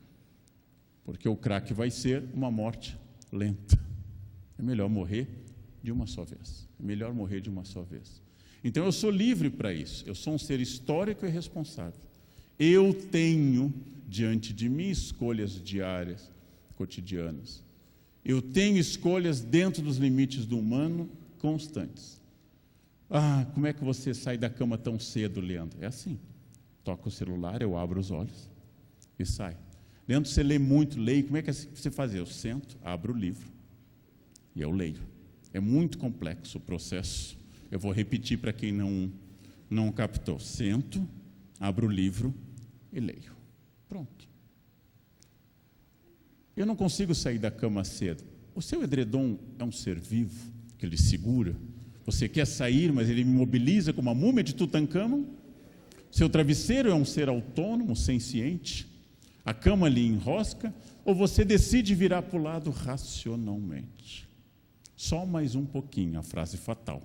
Porque o crack vai ser uma morte lenta. É melhor morrer de uma só vez. É melhor morrer de uma só vez. Então eu sou livre para isso. Eu sou um ser histórico e responsável. Eu tenho diante de mim escolhas diárias, cotidianas. Eu tenho escolhas dentro dos limites do humano constantes. Como é que você sai da cama tão cedo, Leandro? É assim. Toca o celular, eu abro os olhos e saio. Leandro, você lê muito, leio. Como é que você faz? Eu sento, abro o livro e eu leio. É muito complexo o processo. Eu vou repetir para quem não captou. Sento, abro o livro e leio. Pronto. Eu não consigo sair da cama cedo. O seu edredom é um ser vivo, que ele segura. Você quer sair, mas ele imobiliza como a múmia de Tutancâmon. Seu travesseiro é um ser autônomo, senciente. A cama lhe enrosca, ou você decide virar para o lado racionalmente. Só mais um pouquinho, a frase fatal.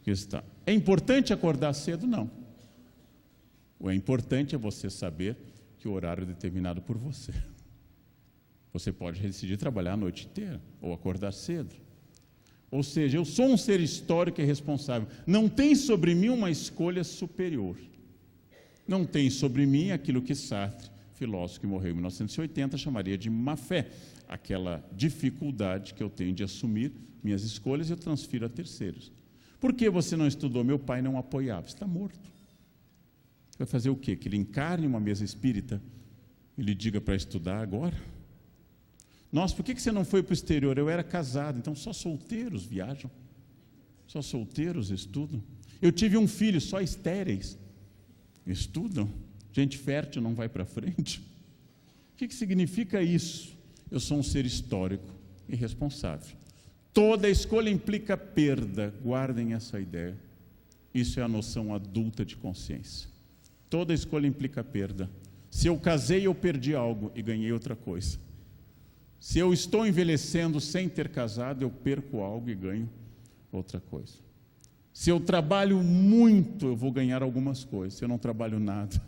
Que está. É importante acordar cedo? Não. O importante é você saber que o horário é determinado por você. Você pode decidir trabalhar a noite inteira, ou acordar cedo. Ou seja, eu sou um ser histórico e responsável. Não tem sobre mim uma escolha superior. Não tem sobre mim aquilo que Sartre, filósofo que morreu em 1980, chamaria de má fé. Aquela dificuldade que eu tenho de assumir minhas escolhas e eu transfiro a terceiros. Por que você não estudou? Meu pai não apoiava. Você está morto. Vai fazer o quê? Que ele encarne uma mesa espírita e lhe diga para estudar agora? Nossa, por que você não foi para o exterior? Eu era casado, então só solteiros viajam. Só solteiros estudam. Eu tive um filho, só estéreis estudam. Gente fértil não vai para frente. O que significa isso? Eu sou um ser histórico e responsável. Toda escolha implica perda. Guardem essa ideia. Isso é a noção adulta de consciência. Toda escolha implica perda. Se eu casei, eu perdi algo e ganhei outra coisa. Se eu estou envelhecendo sem ter casado, eu perco algo e ganho outra coisa. Se eu trabalho muito, eu vou ganhar algumas coisas. Se eu não trabalho nada,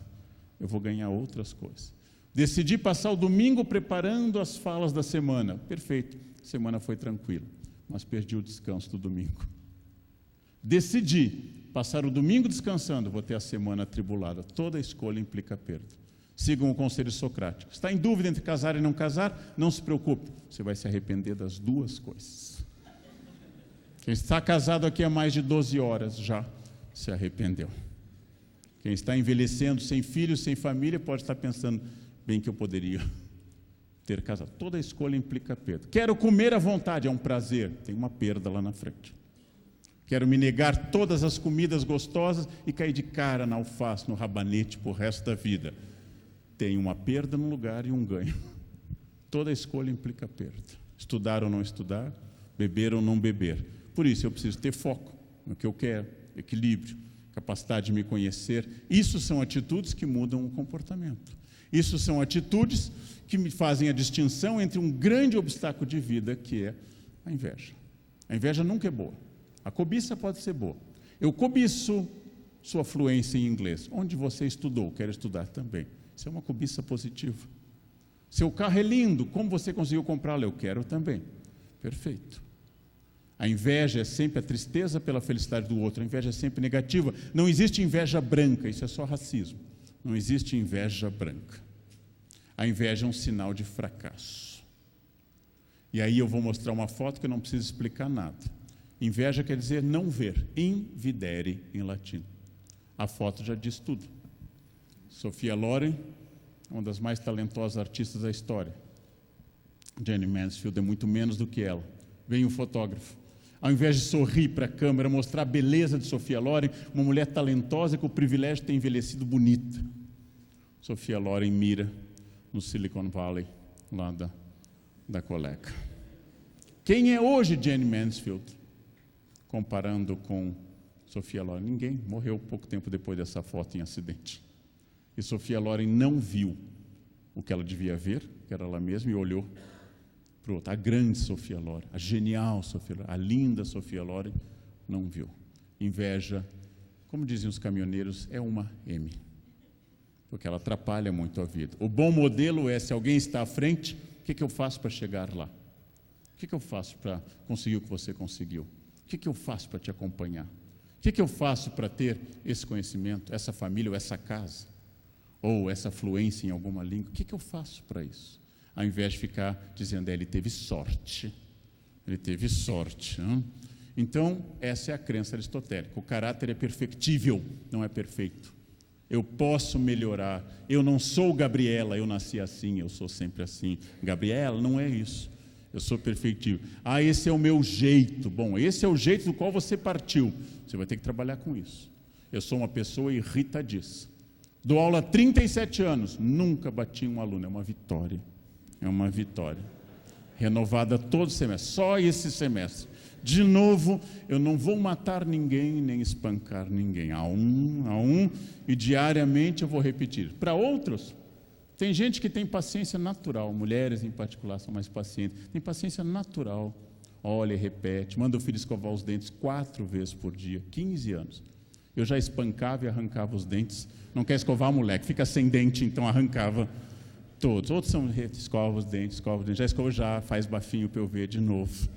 eu vou ganhar outras coisas. Decidi passar o domingo preparando as falas da semana. Perfeito, a semana foi tranquila, mas perdi o descanso do domingo. Decidi passar o domingo descansando, vou ter a semana atribulada. Toda escolha implica perda. Sigam o conselho socrático. Está em dúvida entre casar e não casar? Não se preocupe, você vai se arrepender das duas coisas. Quem está casado aqui há mais de 12 horas já se arrependeu. Quem está envelhecendo sem filhos, sem família, pode estar pensando, bem que eu poderia ter casado. Toda escolha implica perda. Quero comer à vontade, é um prazer, tem uma perda lá na frente. Quero me negar todas as comidas gostosas e cair de cara na alface, no rabanete por resto da vida. Tem uma perda num lugar e um ganho. Toda escolha implica perda. Estudar ou não estudar, beber ou não beber. Por isso eu preciso ter foco no que eu quero, equilíbrio, capacidade de me conhecer. Isso são atitudes que mudam o comportamento. Isso são atitudes que me fazem a distinção entre um grande obstáculo de vida, que é a inveja. A inveja nunca é boa. A cobiça pode ser boa. Eu cobiço sua fluência em inglês. Onde você estudou? Quero estudar também. Isso é uma cobiça positiva. Seu carro é lindo, como você conseguiu comprá-lo? Eu quero também. Perfeito. A inveja é sempre a tristeza pela felicidade do outro. A inveja é sempre negativa. Não existe inveja branca, isso é só racismo. Não existe inveja branca. A inveja é um sinal de fracasso. E aí eu vou mostrar uma foto que eu não preciso explicar nada. Inveja quer dizer não ver, invidere em latim. A foto já diz tudo. Sophia Loren, uma das mais talentosas artistas da história. Jane Mansfield é muito menos do que ela. Vem um fotógrafo. Ao invés de sorrir para a câmera, mostrar a beleza de Sophia Loren, uma mulher talentosa com o privilégio de ter envelhecido bonita. Sophia Loren mira no Silicon Valley, lá da colega. Quem é hoje Jane Mansfield? Comparando com Sophia Loren, ninguém. Morreu pouco tempo depois dessa foto em acidente. E Sophia Loren não viu o que ela devia ver, que era ela mesma, e olhou para o outro. A grande Sophia Loren, a genial Sophia Loren, a linda Sophia Loren, não viu. Inveja, como diziam os caminhoneiros, é uma M, porque ela atrapalha muito a vida. O bom modelo é, se alguém está à frente, o que eu faço para chegar lá? O que eu faço para conseguir o que você conseguiu? O que eu faço para te acompanhar? O que eu faço para ter esse conhecimento, essa família ou essa casa? Ou essa fluência em alguma língua? O que eu faço para isso? Ao invés de ficar dizendo, ele teve sorte. Ele teve sorte. Hein? Então, essa é a crença aristotélica. O caráter é perfectível, não é perfeito. Eu posso melhorar. Eu não sou Gabriela, eu nasci assim, eu sou sempre assim. Gabriela, não é isso. Eu sou perfeitível. Ah, esse é o meu jeito. Bom, esse é o jeito do qual você partiu. Você vai ter que trabalhar com isso. Eu sou uma pessoa irritadiça. Dou aula há 37 anos. Nunca bati um aluno. É uma vitória. É uma vitória. Renovada todo semestre. Só esse semestre. De novo, eu não vou matar ninguém, nem espancar ninguém. A um, e diariamente eu vou repetir. Para outros, tem gente que tem paciência natural, mulheres em particular são mais pacientes, tem paciência natural, olha, repete, manda o filho escovar os dentes 4 vezes por dia, 15 anos. Eu já espancava e arrancava os dentes, não quer escovar, moleque, fica sem dente, então arrancava todos. Outros são, escova os dentes, já escova, já faz bafinho para eu ver de novo,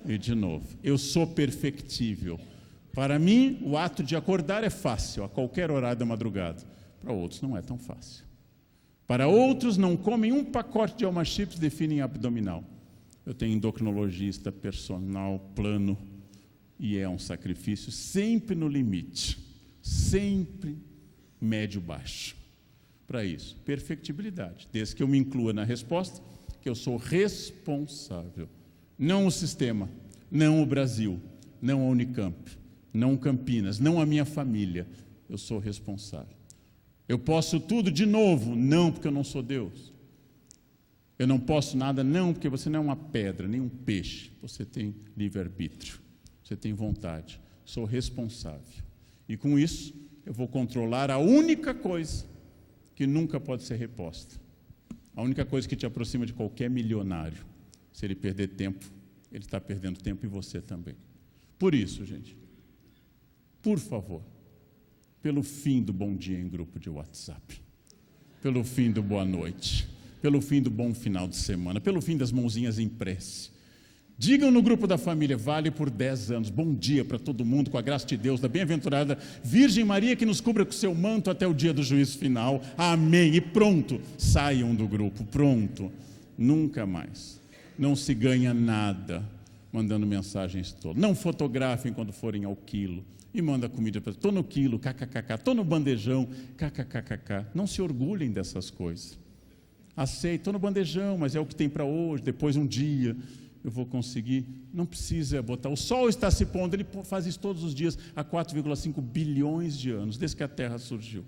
e de novo. Eu sou perfectível. Para mim, o ato de acordar é fácil, a qualquer horário da madrugada. Para outros não é tão fácil. Para outros, não comem um pacote de Alma Chips, definem abdominal. Eu tenho endocrinologista, personal, plano, e é um sacrifício sempre no limite, sempre médio-baixo. Para isso, perfectibilidade, desde que eu me inclua na resposta, que eu sou responsável. Não o sistema, não o Brasil, não a Unicamp, não Campinas, não a minha família. Eu sou responsável. Eu posso tudo de novo? Não, porque eu não sou Deus. Eu não posso nada? Não, porque você não é uma pedra, nem um peixe. Você tem livre-arbítrio, você tem vontade. Sou responsável. E com isso, eu vou controlar a única coisa que nunca pode ser reposta. A única coisa que te aproxima de qualquer milionário. Se ele perder tempo, ele está perdendo tempo e você também. Por isso, gente, por favor, pelo fim do bom dia em grupo de WhatsApp, pelo fim do boa noite, pelo fim do bom final de semana, pelo fim das mãozinhas em prece, digam no grupo da família, vale por 10 anos, bom dia para todo mundo, com a graça de Deus, da bem-aventurada Virgem Maria, que nos cubra com seu manto até o dia do juízo final, amém, e pronto, saiam do grupo, pronto, nunca mais, não se ganha nada mandando mensagens todas, não fotografem quando forem ao quilo, e manda comida para estou no quilo, kkkk, estou no bandejão, kkkk. Não se orgulhem dessas coisas. Aceito, estou no bandejão, mas é o que tem para hoje, depois um dia eu vou conseguir. Não precisa botar. O sol está se pondo, ele faz isso todos os dias, há 4,5 bilhões de anos, desde que a Terra surgiu.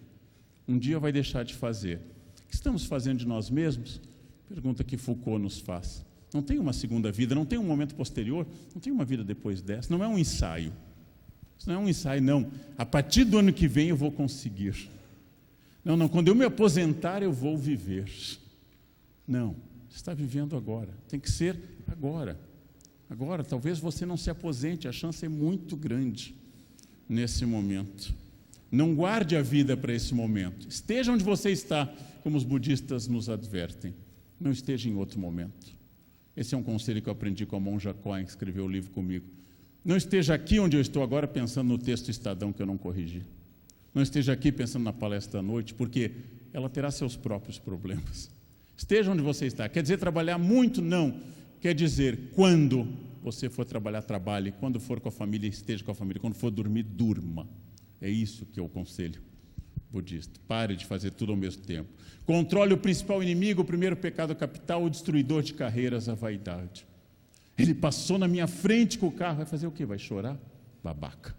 Um dia vai deixar de fazer. O que estamos fazendo de nós mesmos? Pergunta que Foucault nos faz. Não tem uma segunda vida, não tem um momento posterior, não tem uma vida depois dessa, não é um ensaio. Isso não é um ensaio, não. A partir do ano que vem eu vou conseguir. Não, quando eu me aposentar eu vou viver. Não, você está vivendo agora. Tem que ser agora. Agora, talvez você não se aposente, a chance é muito grande nesse momento. Não guarde a vida para esse momento. Esteja onde você está, como os budistas nos advertem. Não esteja em outro momento. Esse é um conselho que eu aprendi com a monja Cohen, que escreveu o livro comigo. Não esteja aqui onde eu estou agora pensando no texto Estadão que eu não corrigi. Não esteja aqui pensando na palestra da noite, porque ela terá seus próprios problemas. Esteja onde você está. Quer dizer trabalhar muito? Não. Quer dizer quando você for trabalhar, trabalhe. Quando for com a família, esteja com a família. Quando for dormir, durma. É isso que é o conselho budista. Pare de fazer tudo ao mesmo tempo. Controle o principal inimigo, o primeiro pecado capital, o destruidor de carreiras, a vaidade. Ele passou na minha frente com o carro, vai fazer o quê? Vai chorar? Babaca.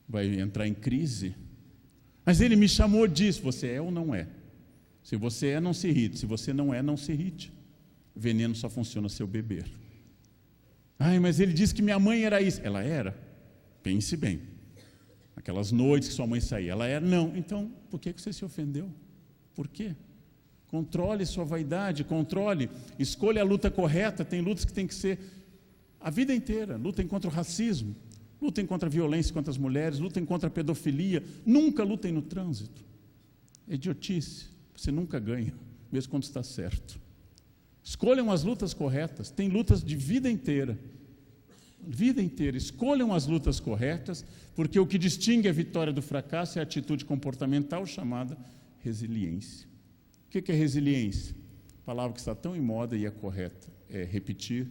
Vai entrar em crise? Mas ele me chamou disso. Você é ou não é? Se você é, não se irrite. Se você não é, não se irrite. Veneno só funciona se eu beber. Ai, mas ele disse que minha mãe era isso. Ela era? Pense bem. Aquelas noites que sua mãe saía, ela era? Não. Então, por que você se ofendeu? Por quê? Controle sua vaidade, controle. Escolha a luta correta. Tem lutas que tem que ser a vida inteira. Lutem contra o racismo. Lutem contra a violência contra as mulheres. Lutem contra a pedofilia. Nunca lutem no trânsito. É idiotice. Você nunca ganha, mesmo quando está certo. Escolham as lutas corretas. Tem lutas de vida inteira. Vida inteira. Escolham as lutas corretas, porque o que distingue a vitória do fracasso é a atitude comportamental chamada resiliência. O que é resiliência? Palavra que está tão em moda e é correta. É repetir,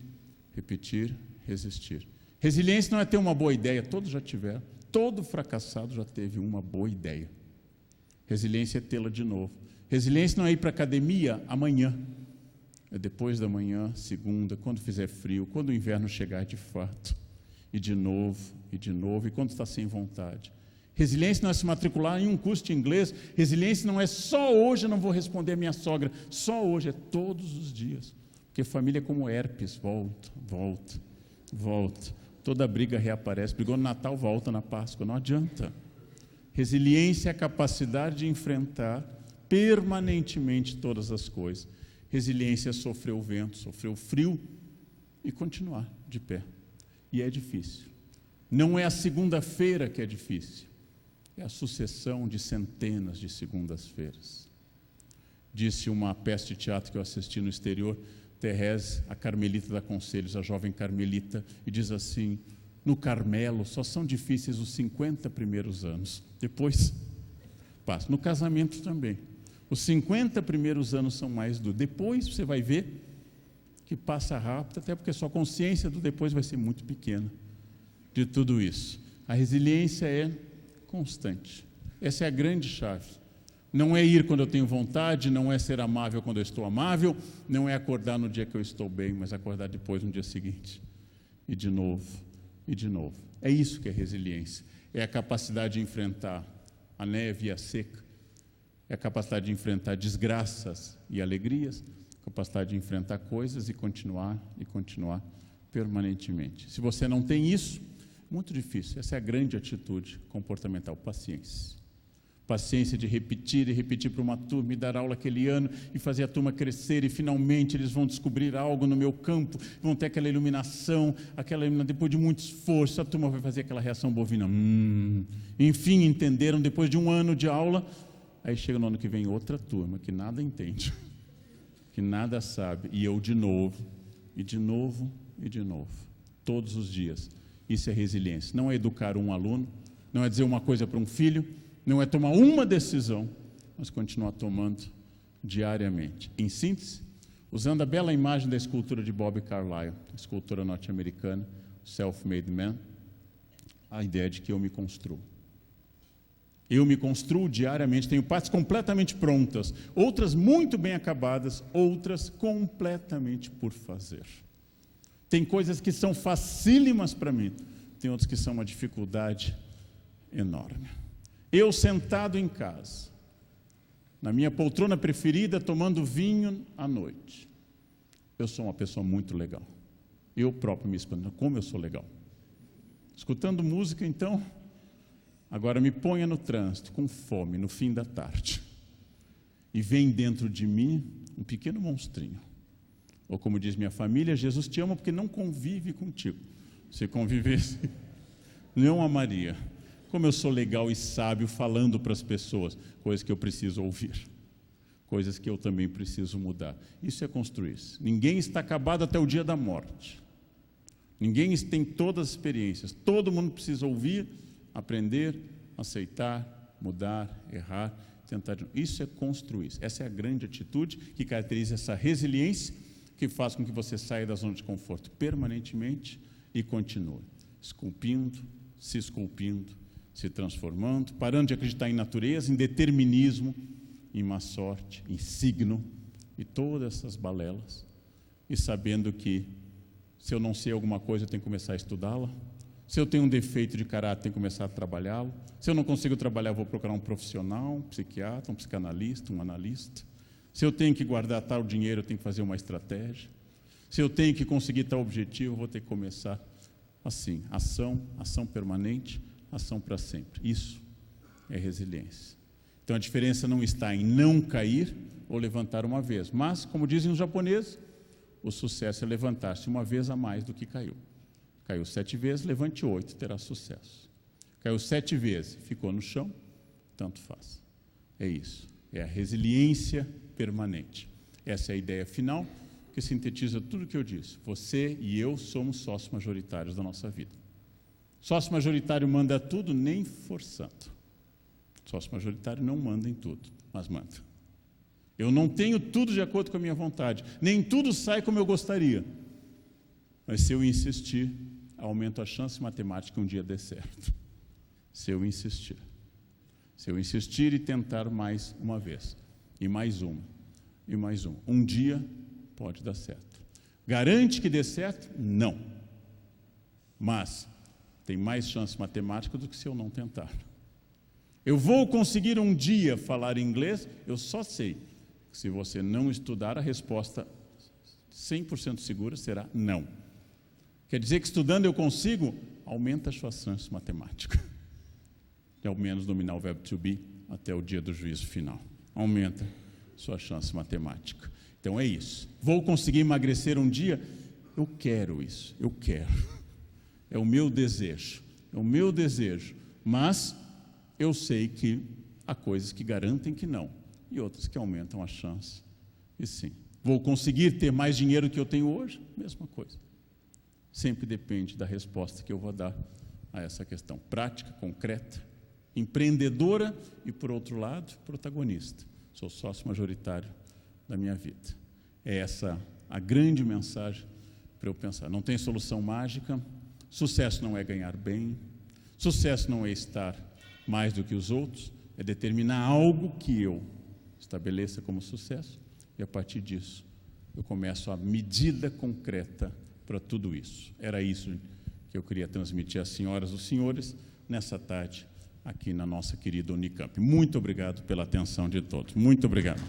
repetir, resistir. Resiliência não é ter uma boa ideia. Todos já tiveram. Todo fracassado já teve uma boa ideia. Resiliência é tê-la de novo. Resiliência não é ir para a academia amanhã. É depois da manhã, segunda, quando fizer frio, quando o inverno chegar de fato. E de novo, e quando está sem vontade. Resiliência não é se matricular em um curso de inglês. Resiliência não é só hoje eu não vou responder a minha sogra. Só hoje, é todos os dias. Porque família é como herpes, volta, volta, volta. Toda briga reaparece. Brigou no Natal, volta na Páscoa. Não adianta. Resiliência é a capacidade de enfrentar permanentemente todas as coisas. Resiliência é sofrer o vento, sofrer o frio e continuar de pé. E é difícil. Não é a segunda-feira que é difícil. É a sucessão de centenas de segundas-feiras. Disse uma peça de teatro que eu assisti no exterior, Thérèse, a Carmelita dá conselhos, a jovem Carmelita, e diz assim: no Carmelo só são difíceis os 50 primeiros anos. Depois passa. No casamento também. Os 50 primeiros anos são mais duros. Depois você vai ver que passa rápido, até porque a sua consciência do depois vai ser muito pequena de tudo isso. A resiliência é constante. Essa é a grande chave. Não é ir quando eu tenho vontade, não é ser amável quando eu estou amável, não é acordar no dia que eu estou bem, mas acordar depois no dia seguinte. E de novo, e de novo. É isso que é resiliência. É a capacidade de enfrentar a neve e a seca. É a capacidade de enfrentar desgraças e alegrias, a capacidade de enfrentar coisas e continuar permanentemente. Se você não tem isso, muito difícil. Essa é a grande atitude comportamental, paciência. Paciência de repetir e repetir para uma turma e dar aula aquele ano e fazer a turma crescer e finalmente eles vão descobrir algo no meu campo, vão ter aquela iluminação, depois de muito esforço, a turma vai fazer aquela reação bovina. Enfim, entenderam depois de um ano de aula. Aí chega no ano que vem outra turma que nada entende, que nada sabe, e eu de novo, e de novo, e de novo, todos os dias. Isso é resiliência. Não é educar um aluno, não é dizer uma coisa para um filho, não é tomar uma decisão, mas continuar tomando diariamente. Em síntese, usando a bela imagem da escultura de Bob Carlyle, escultura norte-americana, Self-Made Man, a ideia de que eu me construo. Eu me construo diariamente, tenho partes completamente prontas, outras muito bem acabadas, outras completamente por fazer. Tem coisas que são facílimas para mim, tem outras que são uma dificuldade enorme. Eu sentado em casa, na minha poltrona preferida, tomando vinho à noite. Eu sou uma pessoa muito legal. Eu próprio me espanto, como eu sou legal. Escutando música, então... Agora me ponha no trânsito, com fome, no fim da tarde, e vem dentro de mim um pequeno monstrinho. Ou como diz minha família, Jesus te ama porque não convive contigo. Se convivesse, não amaria. Como eu sou legal e sábio falando para as pessoas, coisas que eu preciso ouvir, coisas que eu também preciso mudar. Isso é construir-se. Ninguém está acabado até o dia da morte. Ninguém tem todas as experiências. Todo mundo precisa ouvir, aprender, aceitar, mudar, errar, tentar. Isso é construir. Essa é a grande atitude que caracteriza essa resiliência, que faz com que você saia da zona de conforto permanentemente e continue esculpindo, se transformando, parando de acreditar em natureza, em determinismo, em má sorte, em signo e todas essas balelas, e sabendo que se eu não sei alguma coisa, eu tenho que começar a estudá-la. Se eu tenho um defeito de caráter, tenho que começar a trabalhá-lo. Se eu não consigo trabalhar, vou procurar um profissional, um psiquiatra, um psicanalista, um analista. Se eu tenho que guardar tal dinheiro, eu tenho que fazer uma estratégia. Se eu tenho que conseguir tal objetivo, eu vou ter que começar assim. Ação permanente, ação para sempre. Isso é resiliência. Então a diferença não está em não cair ou levantar uma vez. Mas, como dizem os japoneses, o sucesso é levantar-se uma vez a mais do que caiu. Caiu 7 vezes, levante 8, terá sucesso. Caiu 7 vezes, ficou no chão, tanto faz. É isso, é a resiliência permanente. Essa é a ideia final, que sintetiza tudo o que eu disse. Você e eu somos sócios majoritários da nossa vida. Sócio majoritário manda tudo, nem forçando. Sócio majoritário não manda em tudo, mas manda. Eu não tenho tudo de acordo com a minha vontade, nem tudo sai como eu gostaria. Mas se eu insistir, aumento a chance matemática que um dia dê certo. Se eu insistir e tentar mais uma vez, e mais uma, e mais uma. Um dia pode dar certo. Garante que dê certo? Não. Mas tem mais chance matemática do que se eu não tentar. Eu vou conseguir um dia falar inglês? Eu só sei que se você não estudar, a resposta 100% segura será não. Quer dizer que estudando eu consigo? Aumenta a sua chance matemática. De ao menos dominar o verbo to be até o dia do juízo final. Aumenta sua chance matemática. Então é isso. Vou conseguir emagrecer um dia? Eu quero isso, eu quero. É o meu desejo, mas eu sei que há coisas que garantem que não, e outras que aumentam a chance, e sim. Vou conseguir ter mais dinheiro do que eu tenho hoje? Mesma coisa. Sempre depende da resposta que eu vou dar a essa questão. Prática, concreta, empreendedora e, por outro lado, protagonista. Sou sócio majoritário da minha vida. É essa a grande mensagem para eu pensar. Não tem solução mágica, sucesso não é ganhar bem, sucesso não é estar mais do que os outros, é determinar algo que eu estabeleça como sucesso e, a partir disso, eu começo a medida concreta para tudo isso. Era isso que eu queria transmitir às senhoras e aos senhores nessa tarde aqui na nossa querida Unicamp. Muito obrigado pela atenção de todos. Muito obrigado.